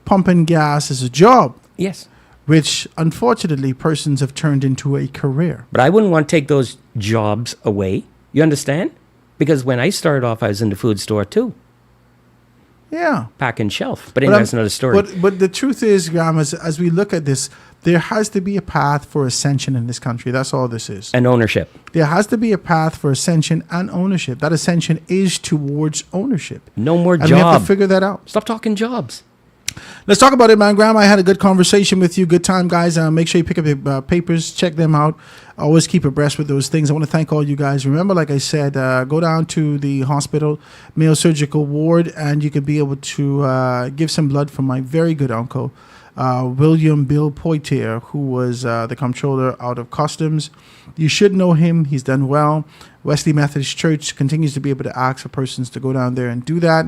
Pumping gas is a job, Yes. which unfortunately persons have turned into a career. But I wouldn't want to take those jobs away. You understand? Because when I started off, I was in the food store too, Yeah. packing shelf. But anyway, that's another story. But the truth is, Graham, as we look at this, There has to be a path for ascension in this country. That's all this is. And ownership. There has to be a path for ascension and ownership. That ascension is towards ownership. No more and job. we have to figure that out. Stop talking jobs. Let's talk about it, man. Graham, I had a good conversation with you. Good time, guys. Make sure you pick up the papers, check them out. Always keep abreast with those things. I want to thank all you guys. Remember, like I said, go down to the hospital, Mayo Surgical Ward, and you could be able to give some blood for my very good uncle, William Bill Poitier, who was the comptroller out of customs. You should know him. He's done well. Wesley Methodist Church continues to be able to ask for persons to go down there and do that.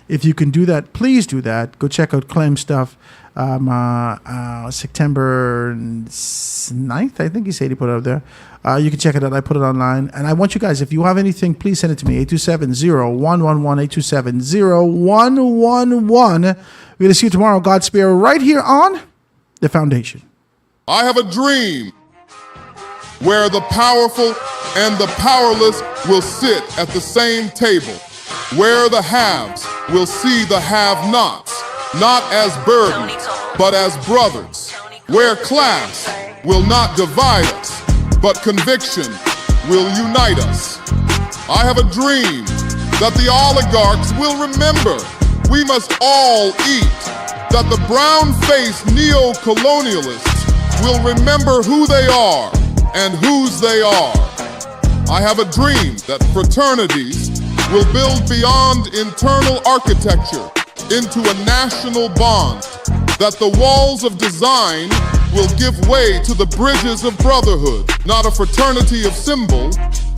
If you can do that, please do that. Go check out Clem stuff. September 9th, I think he said he put it up there. You can check it out. I put it online. And I want you guys, if you have anything, please send it to me. 827-0111, 827-0111. We're going to see you tomorrow, God spare, right here on The Foundation. I have a dream where the powerful and the powerless will sit at the same table, where the haves will see the have-nots, not as burdens, but as brothers, where class will not divide us, but conviction will unite us. I have a dream that the oligarchs will remember we must all eat, that the brown-faced neo-colonialists will remember who they are and whose they are. I have a dream that fraternities will build beyond internal architecture into a national bond, that the walls of design will give way to the bridges of brotherhood, not a fraternity of symbol,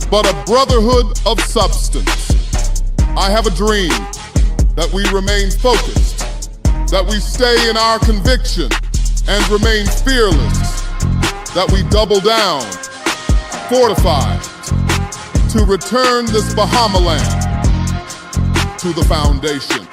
but a brotherhood of substance. I have a dream that we remain focused, that we stay in our conviction and remain fearless, that we double down, fortified, to return this Bahama land to the foundation.